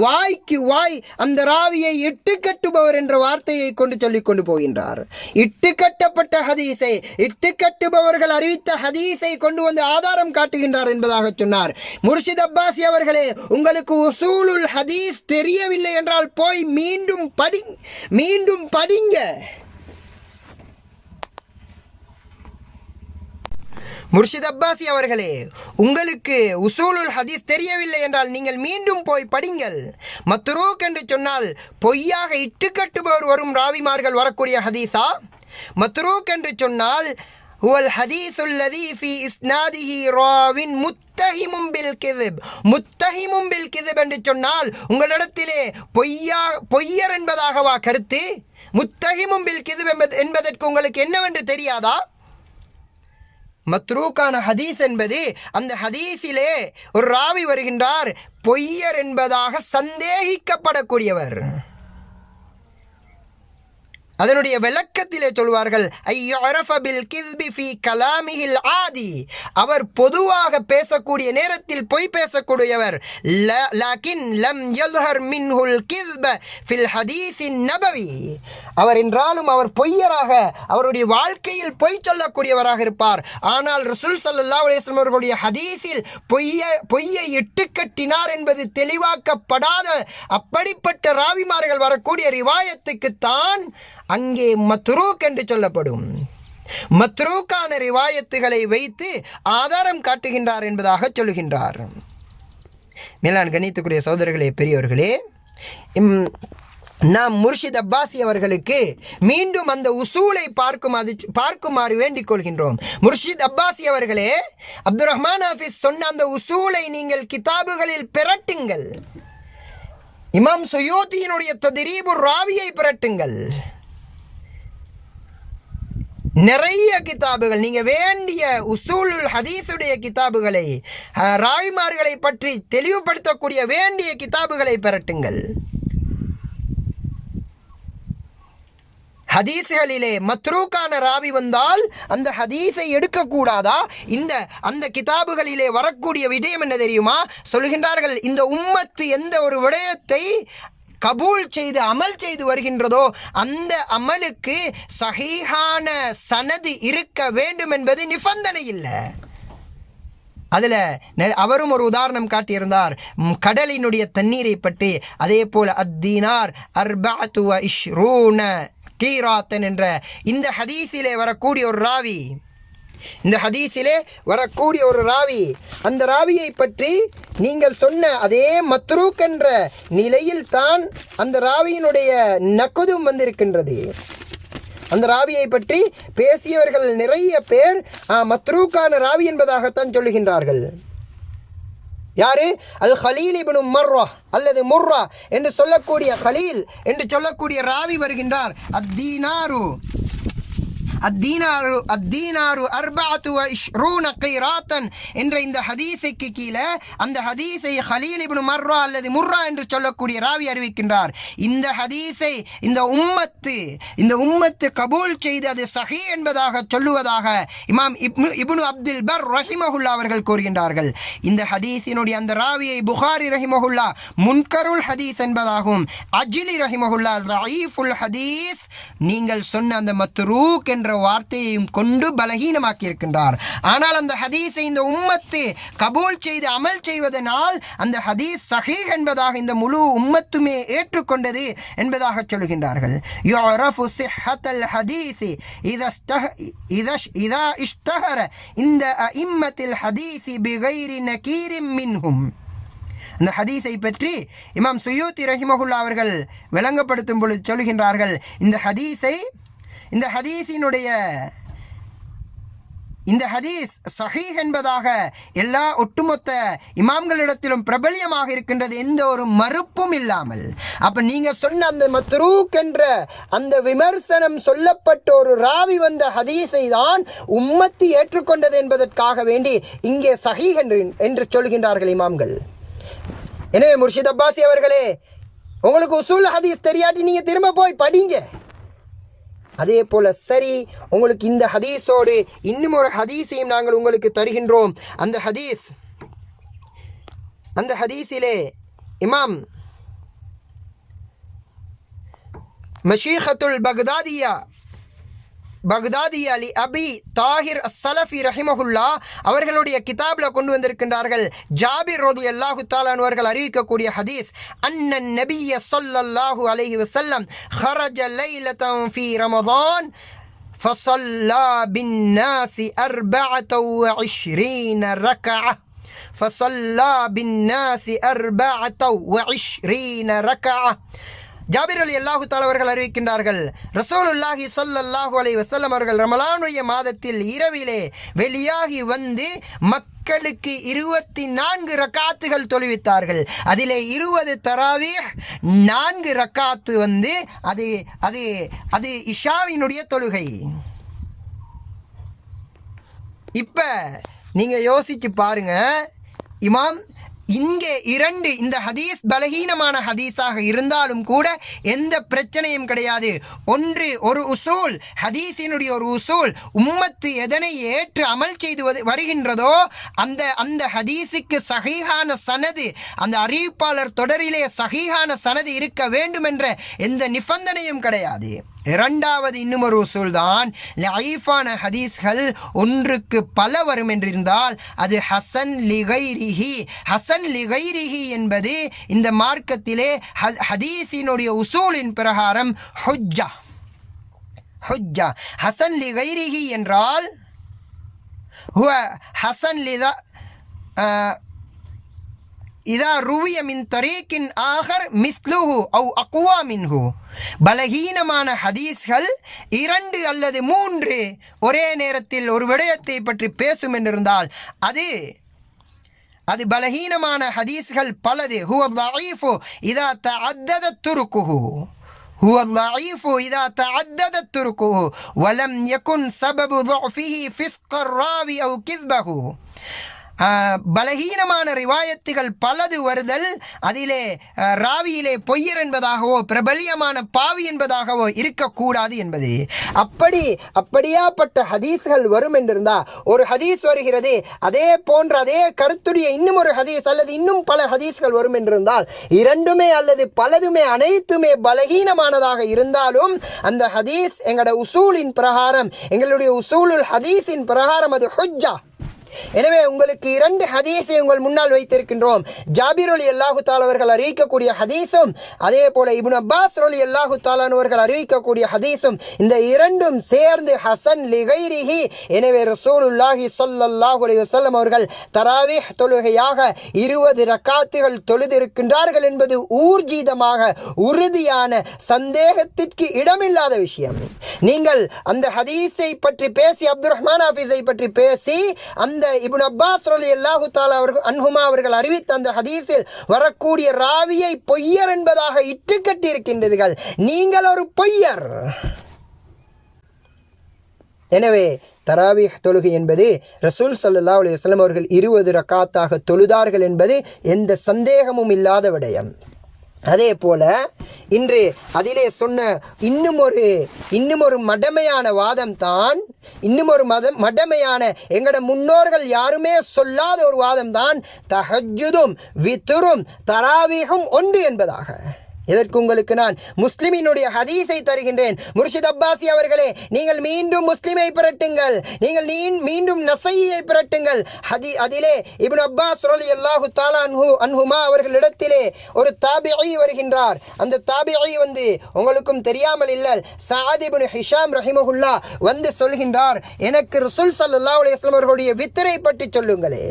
வாய்க்கு வாய் அந்த ராவியை இட்டுக்கட்டுபவர் என்ற வார்த்தையை கொண்டு சொல்லிக் கொண்டு போகின்றார். இட்டுக்கட்டப்பட்ட ஹதீஸை இட்டுக்கட்டுபவர்கள் அறிவித்த ஹதீஸை கொண்டு வந்து ஆதாரம் காட்டுகின்றார் என்பதாக சொன்னார். முர்ஷித் அப்பாசி அவர்களே, உங்களுக்கு உசூலுல் ஹதீஸ் தெரியவில்லை என்றால் போய் மீண்டும் படிங்க. முர்ஷித் அப்பாசி அவர்களே, உங்களுக்கு உசூலுல் ஹதீஸ் தெரியவில்லை என்றால் நீங்கள் மீண்டும் போய் படிங்கள். மத்ரூக் என்று சொன்னால் பொய்யாக இட்டுக்கட்டுபவர் வரும் ராவிமார்கள் வரக்கூடிய ஹதீஸா? மத்ரூக் என்று சொன்னால் ஹுவல் ஹதீஸுல் லதீ ஃபீ இஸ்னாதிஹி ராவின் முத்தஹிமும் பில் கிذب. முத்தஹிமும் பில் கிذب என்று சொன்னால் உங்களிடத்திலே பொய்யர் என்பதாகவா கருத்து? முத்தஹிமும் பில் கிذب என்பதற்கு உங்களுக்கு என்னவென்று தெரியாதா? மத்ரூக்கான ஹதீஸ் என்பது அந்த ஹதீஸிலே ஒரு ராவி வருகின்றார், பொய்யர் என்பதாக சந்தேகிக்கப்படக்கூடியவர். அதனுடைய விளக்கத்திலே சொல்வார்கள், அவர் பொதுவாக பேசக்கூடிய நேரத்தில் பொய் பேசக்கூடியவர். அவர் என்றாலும் அவர் பொய்யராக அவருடைய வாழ்க்கையில் பொய் சொல்லக்கூடியவராக இருப்பார். ஆனால் ரசூல் ஸல்லல்லாஹு அலைஹி வஸல்லம் அவர்களுடைய ஹதீஸில் பொய்யை இட்டுக்கட்டினார் என்பது தெளிவாக்கப்படாத அப்படிப்பட்ட ராவிமார்கள் வரக்கூடிய ரிவாயத்துக்குத்தான் அங்கே மத்ரூக் என்று சொல்லப்படும். மத்ரூக்கான ரிவாயத்துகளை வைத்து ஆதாரம் காட்டுகின்றார் என்பதாக சொல்லுகின்றார். மேலான கணித்துக்குரிய சகோதரர்களே, பெரியவர்களே, நாம் முர்ஷித் அப்பாசி அவர்களுக்கு மீண்டும் அந்த உசூலை பார்க்குமாறு வேண்டிக் கொள்கின்றோம். முர்ஷித் அப்பாசி அவர்களே, அப்துல் ரஹ்மான் ஹாஃபிஸ் சொன்ன அந்த உசூலை நீங்கள் கிதாபுகளில் பிரட்டுங்கள். இமாம் சுயூத்தியினுடைய தத்ரீபுர் ராவியை பிரட்டுங்கள். நிறைய கிதாபுகள், நீங்க வேண்டிய உசூலுல் ஹதீஸுடைய கிதாபுகளை, ராவிமார்களை பற்றி தெளிவுபடுத்தக்கூடிய வேண்டிய கிதாபுகளை பிரட்டுங்கள். ஹதீஸ்களிலே மத்ரூக்கான ராவி வந்தால் அந்த ஹதீஸை எடுக்கக்கூடாதா? அந்த கிதாபுகளிலே வரக்கூடிய விடயம் என்ன தெரியுமா? சொல்கின்றார்கள், இந்த உம்மத்து எந்த ஒரு விடயத்தை கபூல் செய்து அமல் செய்து வருகின்றதோ அந்த அமலுக்கு சஹீஹான சனது இருக்க வேண்டும் என்பது நிபந்தனை இல்லை. அதில் அவரும் ஒரு உதாரணம் காட்டியிருந்தார், கடலினுடைய தண்ணீரை பற்றி. அதே போல அத்தீனார் அர்பஅத்து வ இஷ்ரூன கீராத்தன் என்ற இந்த ஹதீஸிலே வரக்கூடிய ஒரு ராவி, அந்த ராவியை பற்றி நீங்கள் சொன்ன அதே மத்ரூக் என்ற நிலையில் தான் அந்த ராவியினுடைய நக்குதும் வந்திருக்கின்றது. அந்த ராவியை பற்றி பேசியவர்கள் நிறைய பேர் மத்ரூக்கான ராவி என்பதாகத்தான் சொல்லுகின்றார்கள். யாரு? அல் ஹலீல் இப்னு மர்ரா அல்லது முர்ரா என்று சொல்லக்கூடிய ஹலீல் என்று சொல்லக்கூடிய ராவி வருகின்றார். அத்தீனாரு அர்பஅத்து வ இஷ்ரூன கீராத்தன் என்ற இந்த ஹதீஸுக்கு கீழே அந்த ஹதீஸை ஹலீல் இப்னு மர்ரா அல்லது முர்ரா என்று சொல்லக்கூடிய ராவி அறிவிக்கின்றார். இந்த ஹதீஸை இந்த உம்மத்து கபூல் செய்து அது சஹீ என்பதாக சொல்லுவதாக இமாம் இப்னு அப்துல் பர் ரஹிமஹுல்லா அவர்கள் கூறுகின்றார்கள். இந்த ஹதீஸினுடைய அந்த ராவியை புகாரி ரஹிமஹுல்லா முன்கருல் ஹதீஸ் என்பதாகவும், அஜ்லி ரஹிமஹுல்லா தஈஃபுல் ஹதீஸ், நீங்கள் சொன்ன அந்த மத்ரூக் என்ற வார்த்தையையும் கொண்டு பலகீனமாக்கி இருக்கின்றார். ஆனால் அந்த ஹதீஸை இந்த உம்மத்து கபூல் செய்து அமல் செய்வதனால் அந்த ஹதீஸ் சஹீஹ் என்பதாக இந்த முழு உம்மத்துமே ஏற்றுக்கொண்டது என்பதாக சொல்லுகின்றார்கள். யுஅரஃபு ஸிஹ்ஹத்துல் ஹதீஸ் இதா இஷ்தஹர இந்த அஇம்மத்துல் ஹதீஸ் பிகைரி நகீரின் மின்ஹும். அந்த ஹதீஸை பற்றி இமாம் சுயூத்தி ரஹிமஹுல்லா அவர்கள் விளங்கப்படுத்தும் பொழுது சொல்கின்றார்கள், இந்த ஹதீஸ் சஹீஹ் என்பதாக எல்லா ஒட்டுமொத்த இமாம்களிடத்திலும் பிரபல்யமாக இருக்கின்றது, எந்த ஒரு மறுப்பும் இல்லாமல். அப்ப நீங்க சொன்ன அந்த மத்ரூக் என்ற அந்த விமர்சனம் சொல்லப்பட்ட ஒரு ராவி வந்த ஹதீஸை தான் உம்மத்து ஏற்றுக்கொண்டது என்பதற்காக வேண்டி இங்கே சஹீஹ் என்று சொல்கின்றார்கள் இமாம்கள். எனவே முர்ஷித் அப்பாசி அவர்களே, உங்களுக்கு உசூல் ஹதீஸ் தெரியாட்டி நீங்க திரும்ப போய் படிங்க. அதே போல சரி, உங்களுக்கு இந்த ஹதீஸோடு இன்னும் ஒரு ஹதீஸையும் நாங்கள் உங்களுக்கு தருகின்றோம். அந்த ஹதீஸிலே இமாம் மஷீஹத்துல் பக்தாதியா அலி அபி தாஹிர் அஸ்ஸலஃபி ரஹிமஹுல்லா அவர்களுடைய கிதாபில் கொண்டு வந்திருக்கின்றார்கள். ஜாபிர் ரலியல்லாஹு தஆலா அவர்கள் அறிவிக்கக்கூடிய ஹதீஸ், அன்னன் நபிய ஸல்லல்லாஹு அலைஹி வஸல்லம் خرج ليلة في رمضان فصلى بالناس 24 ركعة ஜாபிர் ரலியல்லாஹு தஆலா அவர்கள் அறிவிக்கின்றார்கள், ரசூலுல்லாஹி ஸல்லல்லாஹு அலைஹி வஸல்லம் அவர்கள் ரமலானுடைய மாதத்தில் இரவிலே வெளியாகி வந்து மக்களுக்கு 24 ரக்காத்துகள் தொழுவித்தார்கள். அதிலே 20 தராவீஹ், 4 ரக்காத்து வந்து அது இஷாவினுடைய தொழுகை. இப்ப நீங்க யோசிச்சு பாருங்க, இமாம் இங்கே இந்த ஹதீஸ் பலகீனமான ஹதீஸாக இருந்தாலும் கூட எந்த பிரச்சனையும் கிடையாது. ஒரு உசூல், ஹதீஸினுடைய ஒரு உசூல், உம்மத்து எதனை ஏற்று அமல் செய்து வருகின்றதோ அந்த ஹதீஸுக்கு சஹீஹான சனது, அந்த அறிவிப்பாளர் தொடரிலே சஹீஹான சனது இருக்க வேண்டும் என்ற எந்த நிபந்தனையும் கிடையாது. இரண்டாவது இன்னும் ஒரு உசூல் தான், லஈஃபான ஹதீஸ்கள் ஒன்றுக்கு பல வரும் என்றிருந்தால் அது ஹசன் லிகைரிஹி என்பது இந்த மார்க்கத்திலே ஹதீஸினுடைய உசூலின் பிரகாரம் ஹுஜ்ஜா. ஹசன் லிகைரிஹி என்றால் ஹுவ ஹசன் இதா ருவிய மின் தரீக்கின் ஆகர் மிஸ்லுஹு அவு அக்வா மின்ஹு. பலகீனமான ஹதீஸ்கள் 2 அல்லது 3 ஒரே நேரத்தில் ஒரு விடயத்தை பற்றி பேசும் என்றிருந்தால் அது பலகீனமான ஹதீஸ்கள் பலது. ஹுவ ضعيف இதா தஅத்ததத் துருக்குஹு. هو الضعيف إذا تعددت طرقه ولم يكن سبب ضعفه فسق الراوي أو كذبه. பலகீனமான ரிவாயத்துகள் பலது வருதல் அதிலே ராவியிலே பொய்யர் என்பதாகவோ பிரபல்யமான பாவி என்பதாகவோ இருக்கக்கூடாது என்பது. அப்படியாப்பட்ட ஹதீஸ்கள் வரும் என்றிருந்தா ஒரு ஹதீஸ் வருகிறது, அதே போன்ற அதே கருத்துடைய இன்னும் ஒரு ஹதீஸ் அல்லது இன்னும் பல ஹதீஸ்கள் வரும் என்றிருந்தால் 2மே அல்லது பலதுமே அனைத்துமே பலகீனமானதாக இருந்தாலும் அந்த ஹதீஸ் எங்களுடைய உசூலின் பிரகாரம், எங்களுடைய உசூலுல் ஹதீஸின் பிரகாரம் அது ஹுஜ்ஜா. எனவே உங்களுக்கு 2 ஹதீஸை உங்கள் முன்னால் வைத்திருக்கின்றோம். ஜாபிர் ரலியல்லாஹு தஆலா அவர்கள் அறிவிக்கக்கூடிய ஹதீஸும் அதே போல இப்னு அப்பாஸ் ரலியல்லாஹு தஆலா அவர்கள் அறிவிக்கக்கூடிய ஹதீஸும் இந்த 2ம் சேர்ந்து ஹசன் லிகைரிஹி. எனவே ரசூலுல்லாஹி ஸல்லல்லாஹு அலைஹி வஸல்லம் அவர்கள் தராவீஹ் தொழுகையாக 20 ரக்காத்துகள் தொழுதிருக்கின்றார்கள் என்பது ஊர்ஜிதமாக உறுதியான சந்தேகத்திற்கு இடமில்லாத விஷயம். நீங்கள் அந்த ஹதீஸை பற்றி பேசி அப்துர் ரஹ்மான் ஹாஃபிஸை பற்றி பேசி அந்த இப்னு அப்பாஸ் ரலியல்லாஹு தஆலா அன்ஹுமா அவர்கள் அறிவித்த அந்த ஹதீஸில் வரக்கூடிய ராவியை பொய்யர் என்பதாக இட்டுக்கட்டி இருக்கின்றீர்கள். நீங்கள் ஒரு பொய்யர். எனவே தராவீஹ் தொழுகை என்பது ரசூல் ஸல்லல்லாஹு அலைஹி வஸல்லம் அவர்கள் 20 ரக்காத்தாக தொழுதார்கள் என்பது எந்த சந்தேகமும் இல்லாத விடயம். அதே போல இன்று அதிலே சொன்ன இன்னும் ஒரு மடமையான வாதம் தான், இன்னும் ஒரு மடமையான எங்கட முன்னோர்கள் யாருமே சொல்லாத ஒரு வாதம் தான் தஹஜ்ஜுதும் வித்ரும் தராவீஹும் ஒன்று என்பதாக. இதற்கு உங்களுக்கு நான் முஸ்லிமினுடைய ஹதீஸை தருகின்றேன். முர்ஷித் அப்பாசி அவர்களே, நீங்கள் மீண்டும் முஸ்லிமை பிரட்டுங்கள், நீங்கள் மீண்டும் நஸையை பிரட்டுங்கள். அதிலே இப்னு அப்பாஸ் ரலியல்லாஹு தஆலா அன்ஹுமா அவர்களிடத்திலே ஒரு தாபிஈ வருகின்றார். அந்த தாபிஈ உங்களுக்கும் தெரியாமல் இல்லை, சஅத் இப்னு ஹிஷாம் ரஹிமஹுல்லாஹ் சொல்கின்றார், எனக்கு ரசூல் ஸல்லல்லாஹு அலைஹி வஸல்லம் அவர்களுடைய வித்ரை பற்றி சொல்லுங்களே.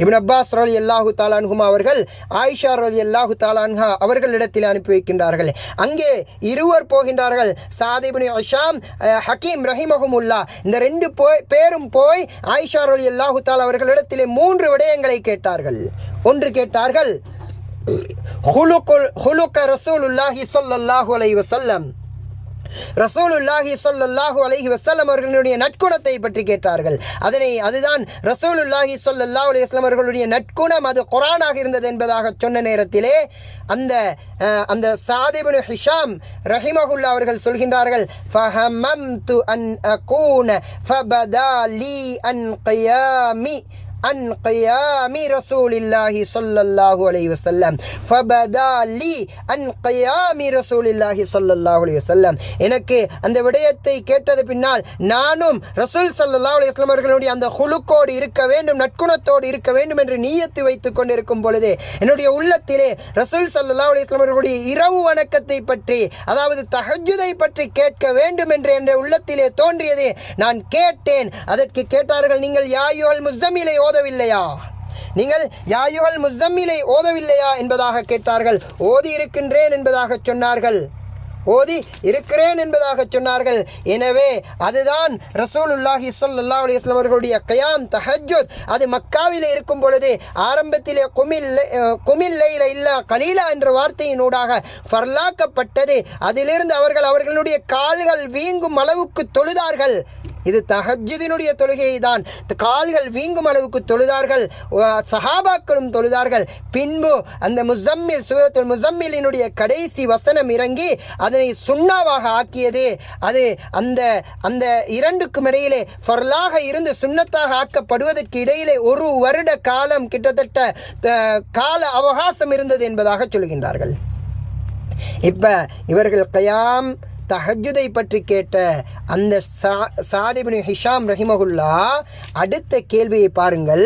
இப்னு அப்பாஸ் ரலியல்லாஹு தஆலா அன்ஹுமா அவர்கள் ஆயிஷா ரலியல்லாஹு தஆலா அன்ஹா அவர்களிடத்தில் அனுப்பி வைக்கின்றார்கள். அங்கே இருவர் போகின்றார்கள், சஅத் இப்னு ஹிஷாம், ஹக்கீம் ரஹிமஹுமுல்லாஹ். இந்த 2 பேரும் போய் ஆயிஷா ரலியல்லாஹு தஆலா அவர்களிடத்திலே 3 விடயங்களை கேட்டார்கள். ஒன்று கேட்டார்கள், ஹுலுக ரசூலுல்லாஹி ஸல்லல்லாஹு அலைஹி வஸல்லம், ரசூலுல்லாஹி ஸல்லல்லாஹு அலைஹி வஸல்லம் அவர்களுடைய நற்குணத்தை பற்றி கேட்டார்கள். அதுதான் ரசூலுல்லாஹி ஸல்லல்லாஹு அலைஹி வஸல்லம் அவர்களுடைய நற்குணம் அது குர்ஆனாக இருந்தது என்பதாக சொன்ன நேரத்திலே அந்த சஅத் இப்னு ஹிஷாம் ரஹிமஹுல்லாஹ் அவர்கள் சொல்கின்றார்கள், ஃபஹம்மம்து அன் அகூன ஃபபதா லீ அன் qiyaami ரசூலில்லாஹி ஸல்லல்லாஹு அலைஹி வஸல்லம் ஃபபதா லீ அன் qiyaami ரசூலில்லாஹி ஸல்லல்லாஹு அலைஹி வஸல்லம். எனக்கு அந்த விடயத்தை கேட்டது பின்னால் நானும் ரசூல் ஸல்லல்லாஹு அலைஹி வஸல்லம் அவர்களுடைய அந்த குலுக்கோடு இருக்க வேண்டும், நற்குணத்தோடு இருக்க வேண்டும் என்று நியத்து வைத்துக் கொண்டிருக்கும் பொழுது என்னுடைய உள்ளத்திலே ரசூல் ஸல்லல்லாஹு அலைஹி வஸல்லம் அவர்களுடைய இரவு வணக்கத்தை பற்றி, அதாவது தஹஜ்ஜுதை பற்றி கேட்க வேண்டும் என்று என்ற உள்ளத்திலே தோன்றியது. நான் கேட்டேன். அதற்கு கேட்டார்கள், நீங்கள் யா அய்யுஹல் முஸம்மிலை ஓதவில்லையா, நீங்கள் யா அய்யுஹல் முஸம்மிலை ஓதவில்லையா என்பதாக கேட்டார்கள். ஓதி இருக்கின்றேன் என்பதாக சொன்னார்கள். எனவே அதுதான் ரசூலுல்லாஹி ஸல்லல்லாஹு அலைஹி வஸல்லம் அவர்களுடைய கியாம் தஹஜ்ஜுத். அது மக்காவிலே இருக்கும் பொழுது ஆரம்பத்திலே குமில் லைல இல்லா கலீலா என்ற வார்த்தையினூடாக ஃபர்லாக்கப்பட்டது. அதிலிருந்து அவர்களுடைய கால்கள் வீங்கும் அளவுக்கு தொழுதார்கள். இது தஹஜ்ஜுதினுடைய தொழுகை தான். கால்கள் வீங்கும் அளவுக்கு தொழுதார்கள், சஹாபாக்களும் தொழுதார்கள். பின்பு அந்த முஸம்மில், சூரத்துல் முஸம்மிலினுடைய கடைசி வசனம் இறங்கி அதனை சுன்னாவாக ஆக்கியது. அது அந்த இரண்டுக்கும் இடையிலே ஃபர்லாக இருந்து சுன்னத்தாக ஆக்கப்படுவதற்கு இடையிலே 1 வருட காலம் கிட்டத்தட்ட கால அவகாசம் இருந்தது என்பதாக சொல்கின்றார்கள். இப்ப இவர்கள் கயாம் தஹஜ்ஜுதை பற்றி கேட்ட அந்த சஅத் இப்னு ஹிஷாம் ரஹிமஹுல்லாஹ் அடுத்த கேள்வியை பாருங்கள்.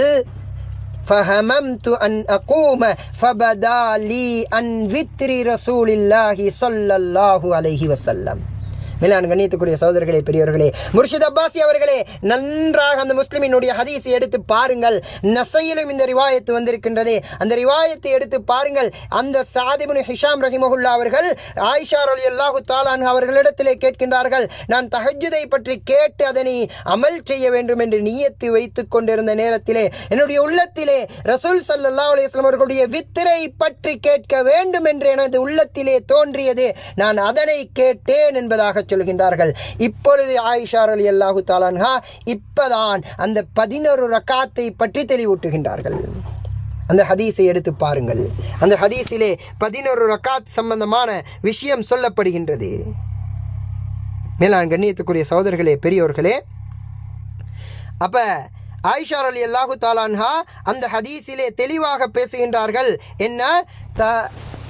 ஃபஹமம்து அன் அகூம ஃபபதா லீ அன் வித்ரி ரசூலில்லாஹி ஸல்லல்லாஹு அலைஹி வஸல்லம். மேலான கண்ணியத்துக்குரிய சகோதரர்களே, பெரியவர்களே, முர்ஷித் அப்பாசி அவர்களே, நன்றாக அந்த முஸ்லிமினுடைய ஹதீஸை எடுத்து பாருங்கள். நஸையிலும் இந்த ரிவாயத்து வந்திருக்கின்றது. அந்த ரிவாயத்தை எடுத்து பாருங்கள். அந்த சஅத் இப்னு ஹிஷாம் ரஹிமஹுல்லா அவர்கள் ஆயிஷா ரலியல்லாஹு தஆலா அன்ஹா அவர்களிடத்திலே கேட்கின்றார்கள், நான் தஹஜ்ஜுதை பற்றி கேட்டு அதனை அமல் செய்ய வேண்டும் என்று நியத்து வைத்துக் கொண்டிருந்த நேரத்திலே என்னுடைய உள்ளத்திலே ரசூல் ஸல்லல்லாஹு அலைஹி வஸல்லம் அவர்களுடைய வித்ரை பற்றி கேட்க வேண்டும் என்று எனது உள்ளத்திலே தோன்றியது. நான் அதனை கேட்டேன் என்பதாக சொல்கின்றார்கள். இப்பொழுது ஆயிஷா ரலியல்லாஹு தஆலா அன்ஹா இப்பதான் அந்த 11 ரக்காத்தை பற்றி தெளிவூட்டுகின்றார்கள். அந்த ஹதீஸை எடுத்து பாருங்கள். அந்த ஹதீஸிலே 11 ரக்காத் சம்பந்தமான விஷயம் சொல்லப்படுகின்றது. மேலான கண்ணியத்துக்குரிய சகோதரர்களே, பெரியோர்களே, அப்ப ஆயிஷா ரலியல்லாஹு தஆலா அன்ஹா அந்த ஹதீஸிலே தெளிவாக பேசுகின்றார்கள். என்ன,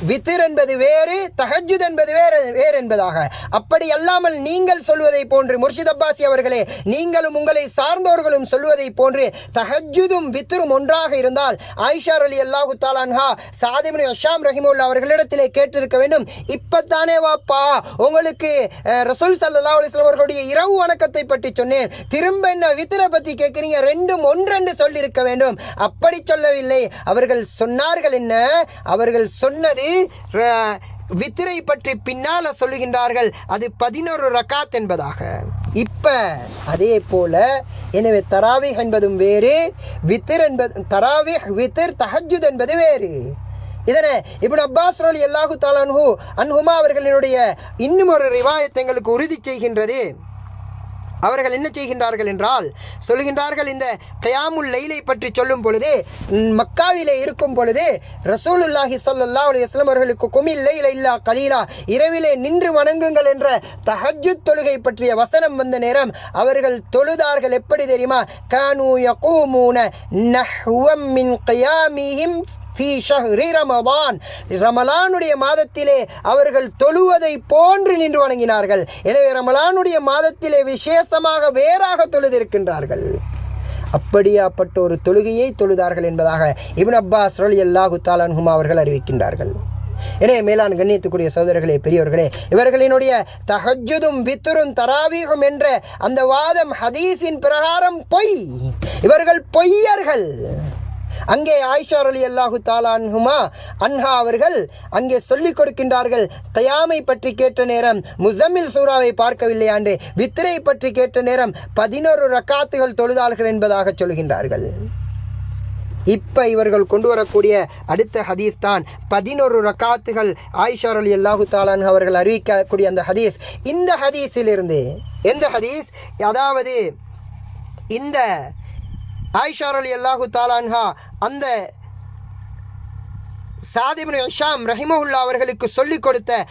வித்ர் என்பது வேறு, தஹஜ்ஜுத் என்பது வேறு என்பதாக. அப்படி அல்லாமல் நீங்கள் சொல்வதை போன்று முர்ஷித் அப்பாசி அவர்களே, நீங்களும் உங்களை சார்ந்தவர்களும் சொல்வதை போன்று தஹஜ்ஜுதும் வித்ரும் ஒன்றாக இருந்தால் ஆயிஷா ரலியல்லாஹு தஆலா அன்ஹா சஅத் இப்னு ஹிஷாம் ரஹிமஹுல்லாஹ் அவர்களிடத்திலே கேட்டிருக்க வேண்டும், இப்பத்தானே வாப்பா உங்களுக்கு ரசூல் ஸல்லல்லாஹு அலைஹி வஸல்லம் அவர்களுடைய இரவு வணக்கத்தை பற்றி சொன்னேன், திரும்ப என்ன வித்ரை பற்றி கேட்கிறீங்க, ரெண்டும் ஒன்றென்று சொல்லியிருக்க வேண்டும். அப்படி சொல்லவில்லை. அவர்கள் சொன்னார்கள் என்ன, அவர்கள் சொன்னது வித்ரை பற்றி பின்னால் சொல்லுகின்றார்கள், அது 11 ரக்காத் என்பதாக. இப்ப அதே போல எனவே தராவீஹ் என்பதும் வேறு, வித்ர் என்பது தராவீஹ் வித்ர் தஹஜ்ஜுத் என்பது வேறு. இதனை இப்னு அப்பாஸ் ரலியல்லாஹு தஆலா அன்ஹுமா அவர்களினுடைய இன்னும் ஒரு ரிவாயத் எங்களுக்கு உறுதி செய்கின்றது. அவர்கள் என்ன செய்கின்றார்கள் என்றால் சொல்கின்றார்கள், இந்த கியாமுல் லைலை பற்றி சொல்லும் பொழுது மக்காவிலே இருக்கும் பொழுது ரசூலுல்லாஹி ஸல்லல்லாஹு அலைஹி வஸல்லம் அவர்களுக்கு குமில் லைல இல்லா கலீலா, இரவிலே நின்று வணங்குங்கள் என்ற தஹஜ்ஜுத் தொழுகை பற்றிய வசனம் வந்த நேரம் அவர்கள் தொழுதார்கள். எப்படி தெரியுமா, கானூ யகூமூன நஹ்வம் மின் கியாமிஹிம் ஃபீ ஷஹ்ரி ரமதான், ரமலானுடைய மாதத்திலே அவர்கள் தொழுவதை போன்று நின்று வணங்கினார்கள். எனவே ரமலானுடைய மாதத்திலே விசேஷமாக வேறாக தொழுதிருக்கின்றார்கள். அப்படியாப்பட்ட ஒரு தொழுகையை தொழுதார்கள் என்பதாக இப்னு அப்பாஸ் ரலியல்லாஹு தஆலா அன்ஹுமா அவர்கள் அறிவிக்கின்றார்கள். எனவே மேலான கண்ணியத்துக்குரிய சகோதரர்களே, பெரியவர்களே, இவர்களினுடைய தஹஜ்ஜுதும் வித்ரும் தராவீஹும் என்ற அந்த வாதம் ஹதீஸின் பிரகாரம் பொய். இவர்கள் பொய்யர்கள். அங்கே ஆயிஷா ரலியல்லாஹு தஆலா அன்ஹா அவர்கள் அங்கே சொல்லிக் கொடுக்கின்றார்கள், கயாமை பற்றி கேட்ட நேரம் முஸம்மில் சூராவை பார்க்கவில்லையாண்டு, வித்ரை பற்றி கேட்ட நேரம் 11 ரக்காத்துகள் தொழுதார்கள் என்பதாக சொல்கின்றார்கள். இப்ப இவர்கள் கொண்டு வரக்கூடிய அடுத்த ஹதீஸ் தான் 11 ரக்காத்துகள் ஆயிஷா ரலியல்லாஹு தஆலா அன்ஹா அவர்கள் அறிவிக்கக்கூடிய அந்த ஹதீஸ். இந்த ஹதீஸிலிருந்து எந்த ஹதீஸ், அதாவது இந்த ஆயிஷா ரலியல்லாஹு தஆலா அன்ஹா அந்த சஅத் இப்னு ஹிஷாம் ரஹிமஹுல்லாஹ் அவர்களுக்கு சொல்லிக் கொடுத்த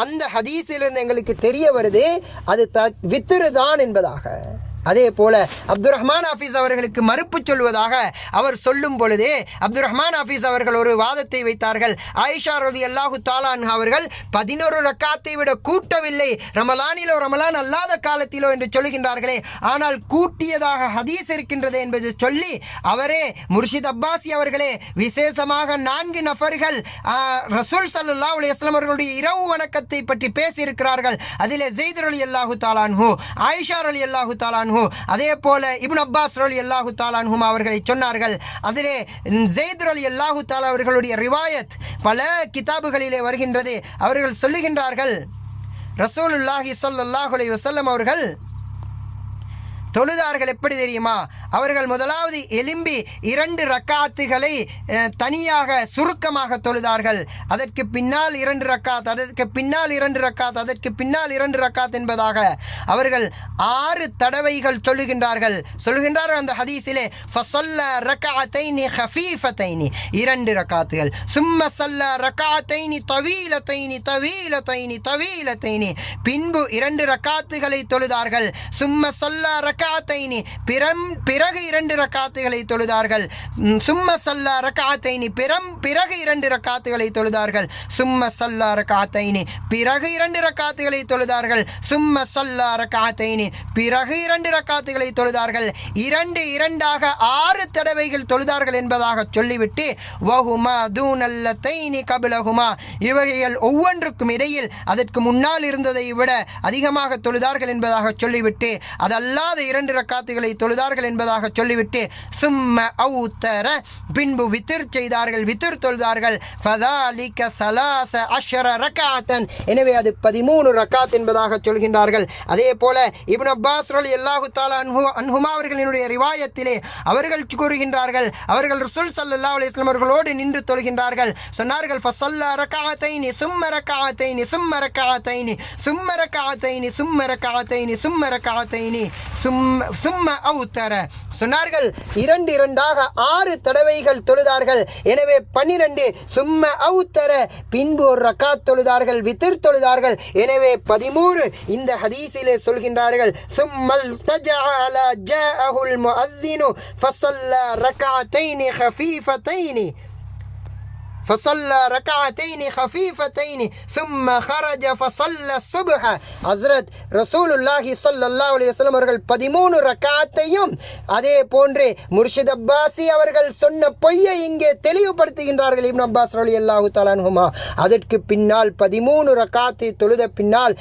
அந்த ஹதீஸிலிருந்து எங்களுக்கு தெரிய வருது அது வித்ரு தான் என்பதாக. அதே போல அப்துல் ரஹ்மான் ஹஃபீஸ் அவர்களுக்கு மறுப்பு சொல்வதாக அவர் சொல்லும் பொழுது அப்துல் ரஹ்மான் ஹஃபீஸ் அவர்கள் ஒரு வாதத்தை வைத்தார்கள். ஆயிஷா ரலியல்லாஹு தஆலா அன்ஹா அவர்கள் 11 ரக்காத்தை விட கூட்டவில்லை, ரமலானிலோ ரமலான் அல்லாத காலத்திலோ என்று சொல்கின்றார்களே, ஆனால் கூட்டியதாக ஹதீஸ் இருக்கின்றது என்பது சொல்லி அவரே முர்ஷித் அப்பாசி அவர்களே விசேஷமாக 4 நபர்கள் ரசூல் ஸல்லல்லாஹு அலைஹி வஸல்லம் அவர்களுடைய இரவு வணக்கத்தை பற்றி பேசியிருக்கிறார்கள். அதிலே ஸெய்த் ரலியல்லாஹு தஆலா அன்ஹு, ஆயிஷா ரலியல்லாஹு தஆலா அன்ஹு, அதே போல இப்னு அப்பாஸ் ரலியல்லாஹு தஆலா அன்ஹுமா அவர்களை சொன்னார்கள். அதிலே ஸெய்த் ரலியல்லாஹு தஆலா அவர்களுடைய ரிவாயத் பல கிதாபுகளிலே வருகின்றது. அவர்கள் சொல்லுகின்றார்கள், ரசூலுல்லாஹி ஸல்லல்லாஹு அலைஹி வஸல்லம் அவர்கள் தொழுதார்கள். எப்படி தெரியுமா, அவர்கள் முதலாவது எலும்பி 2 ரக்காத்துகளை தனியாக சுருக்கமாக தொழுதார்கள். அதற்கு பின்னால் 2 ரக்காத், அதற்கு பின்னால் 2 ரக்காத், அதற்கு பின்னால் 2 ரக்காத் என்பதாக அவர்கள் 6 தடவைகள் சொல்லுகின்றார்கள். அந்த ஹதீஸிலே ஃபஸல்ல ரக்அத்தைனி ஹஃபீஃபத்தைனி 2 ரக்காத்துகள், சும்ம ஸல்ல ரக்அத்தைனி தவீலத்தைனி தவீலத்தைனி தவீலத்தைனி, பின்பு 2 ரக்காத்துகளை தொழுதார்கள். சும்ம ஸல்ல ரக்காத்தைனி பிறகு 2 ரக்காத்துகளை தொழுதார்கள். சும்ம சல்லா ரக்காத்தைனி பிறகு 2 ரக்காத்துகளை தொழுதார்கள். சும்ம சல்லா ரக்காத்தைனி பிறகு 2 ரக்காத்துகளை தொழுதார்கள். சும்ம சல்லா ரக்காத்தைனி பிறகு 2 ரக்காத்துகளை தொழுதார்கள். 2 2ஆக 6 தடவைகள் தொழுதார்கள் என்பதாக சொல்லிவிட்டு வஹுமா தூனல்லத்தைனி கபிலஹுமா இவைகள் ஒவ்வொன்றுக்கும் இடையில் அதற்கு முன்னால் இருந்ததை விட அதிகமாக தொழுதார்கள் என்பதாக சொல்லிவிட்டு அதல்லாத 2 ரக்காத்துகளை தொழுதார்கள் என்பதாக சொல்லிவிட்டு சும்ம அவுத்தர பின்பு வித்ர் செய்தார்கள், வித்ர் தொழுதார்கள். ஃபதாலிக ஸலாஸ அஷ்ர ரக்காத்தன் எனவே அது 13 ரக்காத் என்பதாக சொல்கின்றார்கள். அதே போல இப்னு அப்பாஸ் ரலியல்லாஹு தஆலா அன்ஹுமா அவர்களினுடைய ரிவாயத்திலே அவர்கள் கூறுகின்றார்கள், அவர்கள் ரசூல் ஸல்லல்லாஹு அலைஹி வஸல்லம் அவர்களோடு நின்று தொழுகின்றார்கள். சொன்னார்கள் ஃபஸல்லா ரக்காத்தைனி சும்ம ரக்காத்தைனி சும்ம ரக்காத்தைனி சும்ம ரக்காத்தைனி சும்ம ரக்காத்தைனி சும்ம ரக்காத்தைனி சும்ம அவுத்தர சொன்னார்கள். 2 2ஆக 6 தடவைகள் தொழுதார்கள். எனவே 12 சும்ம அவுத்தர பின்பு 1 ரக்காத் தொழுதார்கள், வித்ர் தொழுதார்கள். எனவே 13 இந்த ஹதீஸிலே சொல்கின்றார்கள். சும்மல் தஜஅல ஜாஅஹுல் முஅஸ்ஸினு ஃபஸல்லா ரக்அத்தைனி خفيفتين فصلى ركعتين خفيفتين ثم خرج فصلى الصبح ஹஸ்ரத் ரசூலுல்லாஹி ஸல்லல்லாஹு அலைஹி வஸல்லம் அவர்கள் 13 ரக்காத்தையும் அதே போன்று முர்ஷித் அப்பாசி அவர்கள் சொன்ன பொய்யை இங்கே தெளிவுபடுத்துகின்றார்கள். இப்னு அப்பாஸ் ரலியல்லாஹு தஆலா அன்ஹுமா அதற்கு பின்னால் 13 ரக்காத்தை தொழுத பின்னால்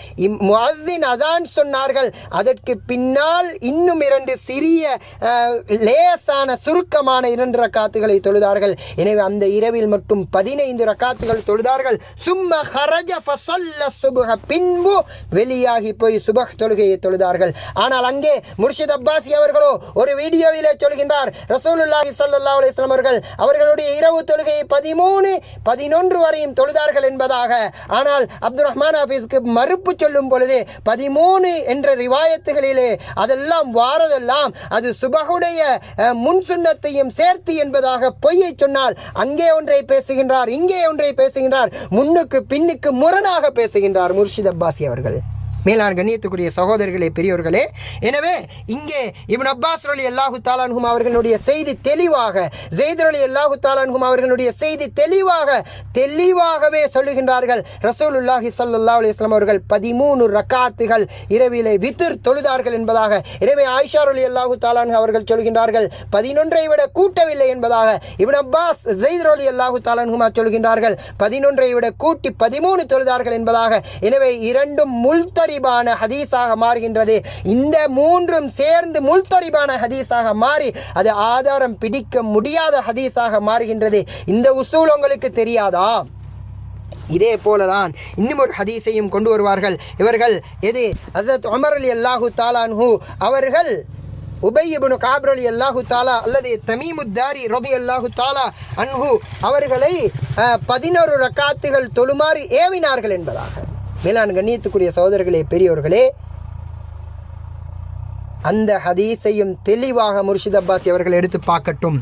முஅஸ்ஸின் அஸான் சொன்னார்கள். அதற்கு பின்னால் இன்னும் 2 சிறிய லேசான சுருக்கமான 2 ரக்காத்துகளை தொழுதார்கள். எனவே அந்த இரவில் மட்டும் 15 ரக்காத்துகள் தொழுதார்கள். சும்ம ஹரஜ ஃபஸல்ல சுப்ஹ பின்பு வெளியாகி போய் சுபஹ் தொழுகையை தொழுதார்கள். ஆனால் அங்கே முர்ஷித் அப்பாசி அவர்களோ ஒரு வீடியோவிலே சொல்கின்றார், ரசூலுல்லாஹி ஸல்லல்லாஹு அலைஹி வஸல்லம் அவர்களுடைய இரவு தொழுகையை 13 11 வரையும் தொழுதார்கள் என்பதாக. ஆனால் அப்துல் ரஹ்மான் ஹாஃபிஸ்க்கு மறுப்பு சொல்லும் பொழுது 13 என்ற ரிவாயத்துகளிலே அதெல்லாம் வாரதெல்லாம் அது சுபஹுடைய முன் சுன்னத்தையும் சேர்த்து என்பதாக பொய்யை சொன்னால் அங்கே ஒன்றை பேசுகின்றார், இங்கே ஒன்றை பேசுகின்றார், முன்னுக்கு பின்னுக்கு முரணாக பேசுகின்றார் முர்ஷித் அப்பாசி அவர்கள். மேலான கண்ணியத்துக்குரிய சகோதரர்களே, பெரியோர்களே, எனவே இங்கே இப்னு அப்பாஸ் ரலியல்லாஹு தஆலா அன்ஹுமா அவர்களுடைய செய்தி தெளிவாக, ஸைத் ரலியல்லாஹு தஆலா அன்ஹுமா அவர்களுடைய செய்தி தெளிவாகவே சொல்லுகின்றார்கள். ரசூலுல்லாஹி ஸல்லல்லாஹு அலைஹி வஸல்லம் அவர்கள் 13 ரக்காத்துகள் இரவிலே வித்ர் தொழுதார்கள் என்பதாக. எனவே ஆயிஷா ரலியல்லாஹு தஆலா அன்ஹா அவர்கள் சொல்கின்றார்கள் 11ஐ விட கூட்டவில்லை என்பதாக. இப்னு அப்பாஸ் ஸைத் ரலியல்லாஹு தஆலா அன்ஹுமா சொல்கின்றார்கள் 11ஐ விட கூட்டி 13 தொழுதார்கள் என்பதாக. எனவே இரண்டும் முல்தரிபான ஹதீஸாக மாறுகின்றது. இந்த 3ம் சேர்ந்து முல்தரிபான ஹதீஸாக மாறி அது ஆதாரம் பிடிக்க முடியாத ஹதீஸாக மாறுகின்றது. இந்த உசூல் உங்களுக்கு தெரியாதா? இதே போலதான் இன்னும் ஒரு ஹதீஸையும் கொண்டு வருவார்கள் இவர்கள். எது? ஹஸரத் உமர் ரலியல்லாஹு தஆலா அன்ஹு அவர்கள் உபய் இப்னு கஅப் ரலியல்லாஹு தஆலா அல்லது தமீமுத் தாரி ரலியல்லாஹு தஆலா அன்ஹு அவர்களை 11 ரக்காத்துகள் தொழுமாறு ஏவினார்கள் என்பதாக. மேலான கண்ணியத்துக்குரிய சகோதரர்களே, பெரியோர்களே, அந்த ஹதீஸையும் தெளிவாக முர்ஷித் அப்பாசி அவர்கள் எடுத்து பார்க்கட்டும்.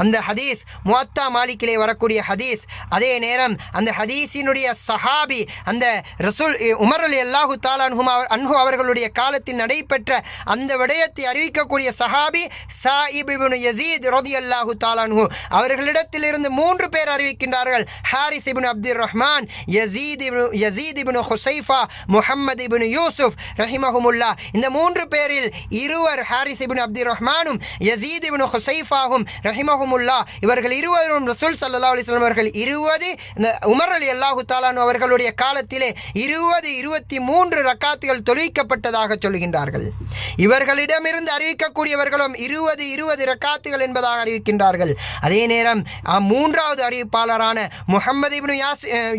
அந்த ஹதீஸ் முவத்தா மாலிக்கிலே வரக்கூடிய ஹதீஸ். அதே நேரம் அந்த ஹதீஸினுடைய சஹாபி அந்த ரசூல் உமர் ரலியல்லாஹு தஆலா அன்ஹு அவர்களுடைய காலத்தில் நடைபெற்ற அந்த விடயத்தை அறிவிக்கக்கூடிய சஹாபி சாயிப் இப்னு யஸீத் ரலியல்லாஹு தஆலா அன்ஹு அவர்களிடத்திலிருந்து 3 பேர் அறிவிக்கின்றார்கள். ஹாரிஸ் இப்னு அப்துர் ரஹ்மான், யஸீத் இப்னு ஹுஸைஃபா, முஹம்மது இப்னு யூசுப் ரஹிமஹுமுல்லாஹ். இந்த 3 பேரில் இருவர் ஹாரிஸ் இப்னு அப்துர் ரஹ்மானும் யஸீத் இப்னு ஹுஸைஃபாவும் ரஹிமஹுமுல்லாஹ் இவர்கள் இருவரும் ரசூல் ஸல்லல்லாஹு அலைஹி வஸல்லம் அவர்கள் 20 இந்த உமர் ரலியல்லாஹு தஆலா அன்ஹு அவர்களுடைய காலத்திலே 23 ரக்காத்துகள் தொழுவிக்கப்பட்டதாக சொல்கின்றார்கள். இவர்களிடமிருந்து அறிவிக்கக்கூடியவர்களும் 20 ரக்காத்துகள் என்பதாக அறிவிக்கின்றார்கள். அதே நேரம் 3வது அறிவிப்பாளரான முஹம்மது இப்னு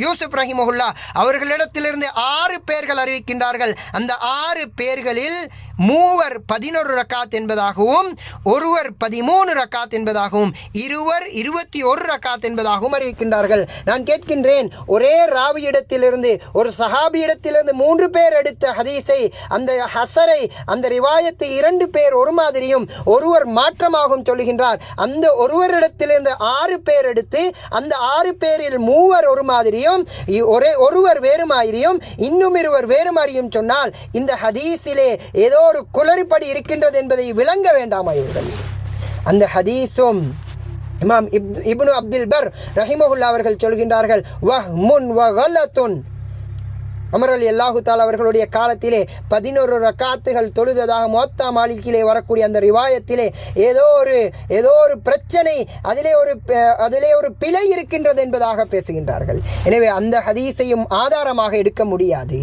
யூசுப் ரஹிமஹுல்லாஹ் அவர்களிடத்திலிருந்து 6 பேர்கள் அறிவிக்கின்றார்கள். அந்த 6 பேர்களில் 3 11 ரக்காத் என்பதாகவும் ஒருவர் 13 ரக்காத் என்பதாகவும் இருவர் 21 ரக்காத் என்பதாகவும் அறிவிக்கின்றார்கள். நான் கேட்கின்றேன், ஒரே ராவியிடத்திலிருந்து ஒரு சஹாபியிடத்திலிருந்து 3 பேர் எடுத்த ஹதீஸை அந்த ஹசரை அந்த ரிவாயத்தை 2 பேர் ஒரு மாதிரியும் ஒருவர் மாற்றமாகவும் சொல்கின்றார். அந்த ஒருவரிடத்திலிருந்து 6 பேர் எடுத்து அந்த 6 பேரில் 3 ஒரு மாதிரியும் ஒருவர் வேறு மாதிரியும் இன்னும் இருவர் வேறு மாதிரியும் சொன்னால் இந்த ஹதீஸிலே ஏதோ ஒரு குளறுபடி இருக்கின்றது என்பதை விளங்க வேண்டாமா இவர்கள்? அந்த ஹதீஸும் இமாம் இப்னு அப்துல் பர் ரஹிமஹுல்லா அவர்கள் சொல்கின்றார்கள், வஹ்முன் வகலத்துன். உமர் ரலியல்லாஹு தஆலா அவர்களுடைய காலத்திலே 11 ரக்காத்துகள் தொழுததாக முவத்தா மாலிக்கிலே வரக்கூடிய அந்த ரிவாயத்திலே ஏதோ ஒரு பிரச்சனை, அதிலே ஒரு பிழை இருக்கின்றது என்பதாக பேசுகின்றார்கள். எனவே அந்த ஹதீஸையும் ஆதாரமாக எடுக்க முடியாது.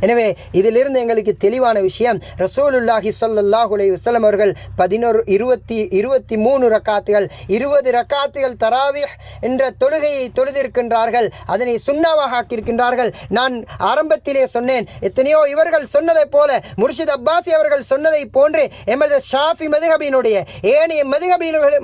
எனவே இதிலிருந்து எங்களுக்கு தெளிவான விஷயம், ரசூலுல்லாஹி ஸல்லல்லாஹு அலைஹி வஸல்லம் அவர்கள் 23 ரக்காத்துகள் 20 ரக்காத்துகள் தராவீஹ் என்ற தொழுகையை தொழுதிருக்கின்றார்கள். அதனை சுன்னாவாக ஆக்கியிருக்கின்றார்கள். நான் ஆரம்பத்திலே சொன்னேன், எத்தனையோ இவர்கள் சொன்னதை போல முர்ஷித் அப்பாசி அவர்கள் சொன்னதை போன்று எமது ஷாஃபி மதுஹபினுடைய ஏனைய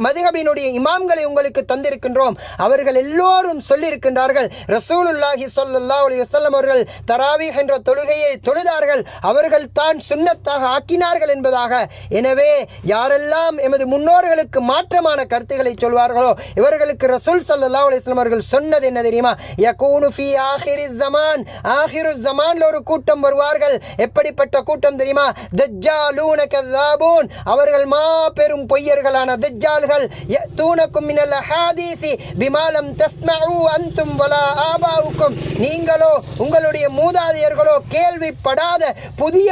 மதுஹபினுடைய இமாம்களை உங்களுக்கு தந்திருக்கின்றோம். அவர்கள் எல்லோரும் சொல்லியிருக்கின்றார்கள், ரசூலுல்லாஹி ஸல்லல்லாஹு அலைஹி வஸல்லம் அவர்கள் தராவீஹ் என்ற தொழுகையை தொழுதார்கள், அவர்கள் தான் சுன்னத்தாக ஆக்கினார்கள் என்பதாக. எனவே யாரெல்லாம் எமது முன்னோர்களுக்கு மாற்றமான கருத்துக்களை சொல்வார்களோ இவர்களுக்கு ரசூல் ஸல்லல்லாஹு அலைஹி வஸல்லம் அவர்கள் சொன்னது என்ன தெரியுமா? யகூனு ஃபீ ஆகிரிஸ் ஸமான், ஆகிருஸ் ஸமான்ல ஒரு கூட்டம் வருவார்கள். எப்படிப்பட்ட கூட்டம் தெரியுமா? தஜ்ஜாலூன கஸாபூன், அவர்கள் மாபெரும் பொய்யர்களான தஜ்ஜால்கள். யதூனகும் மினல் அஹாதீஸி பிமா லம் தஸ்மஉ அன்தும் வலா ஆபாவுக்கும், நீங்களோ உங்களுடைய மூதாதையர்களோ கேள்விப்படாத புதிய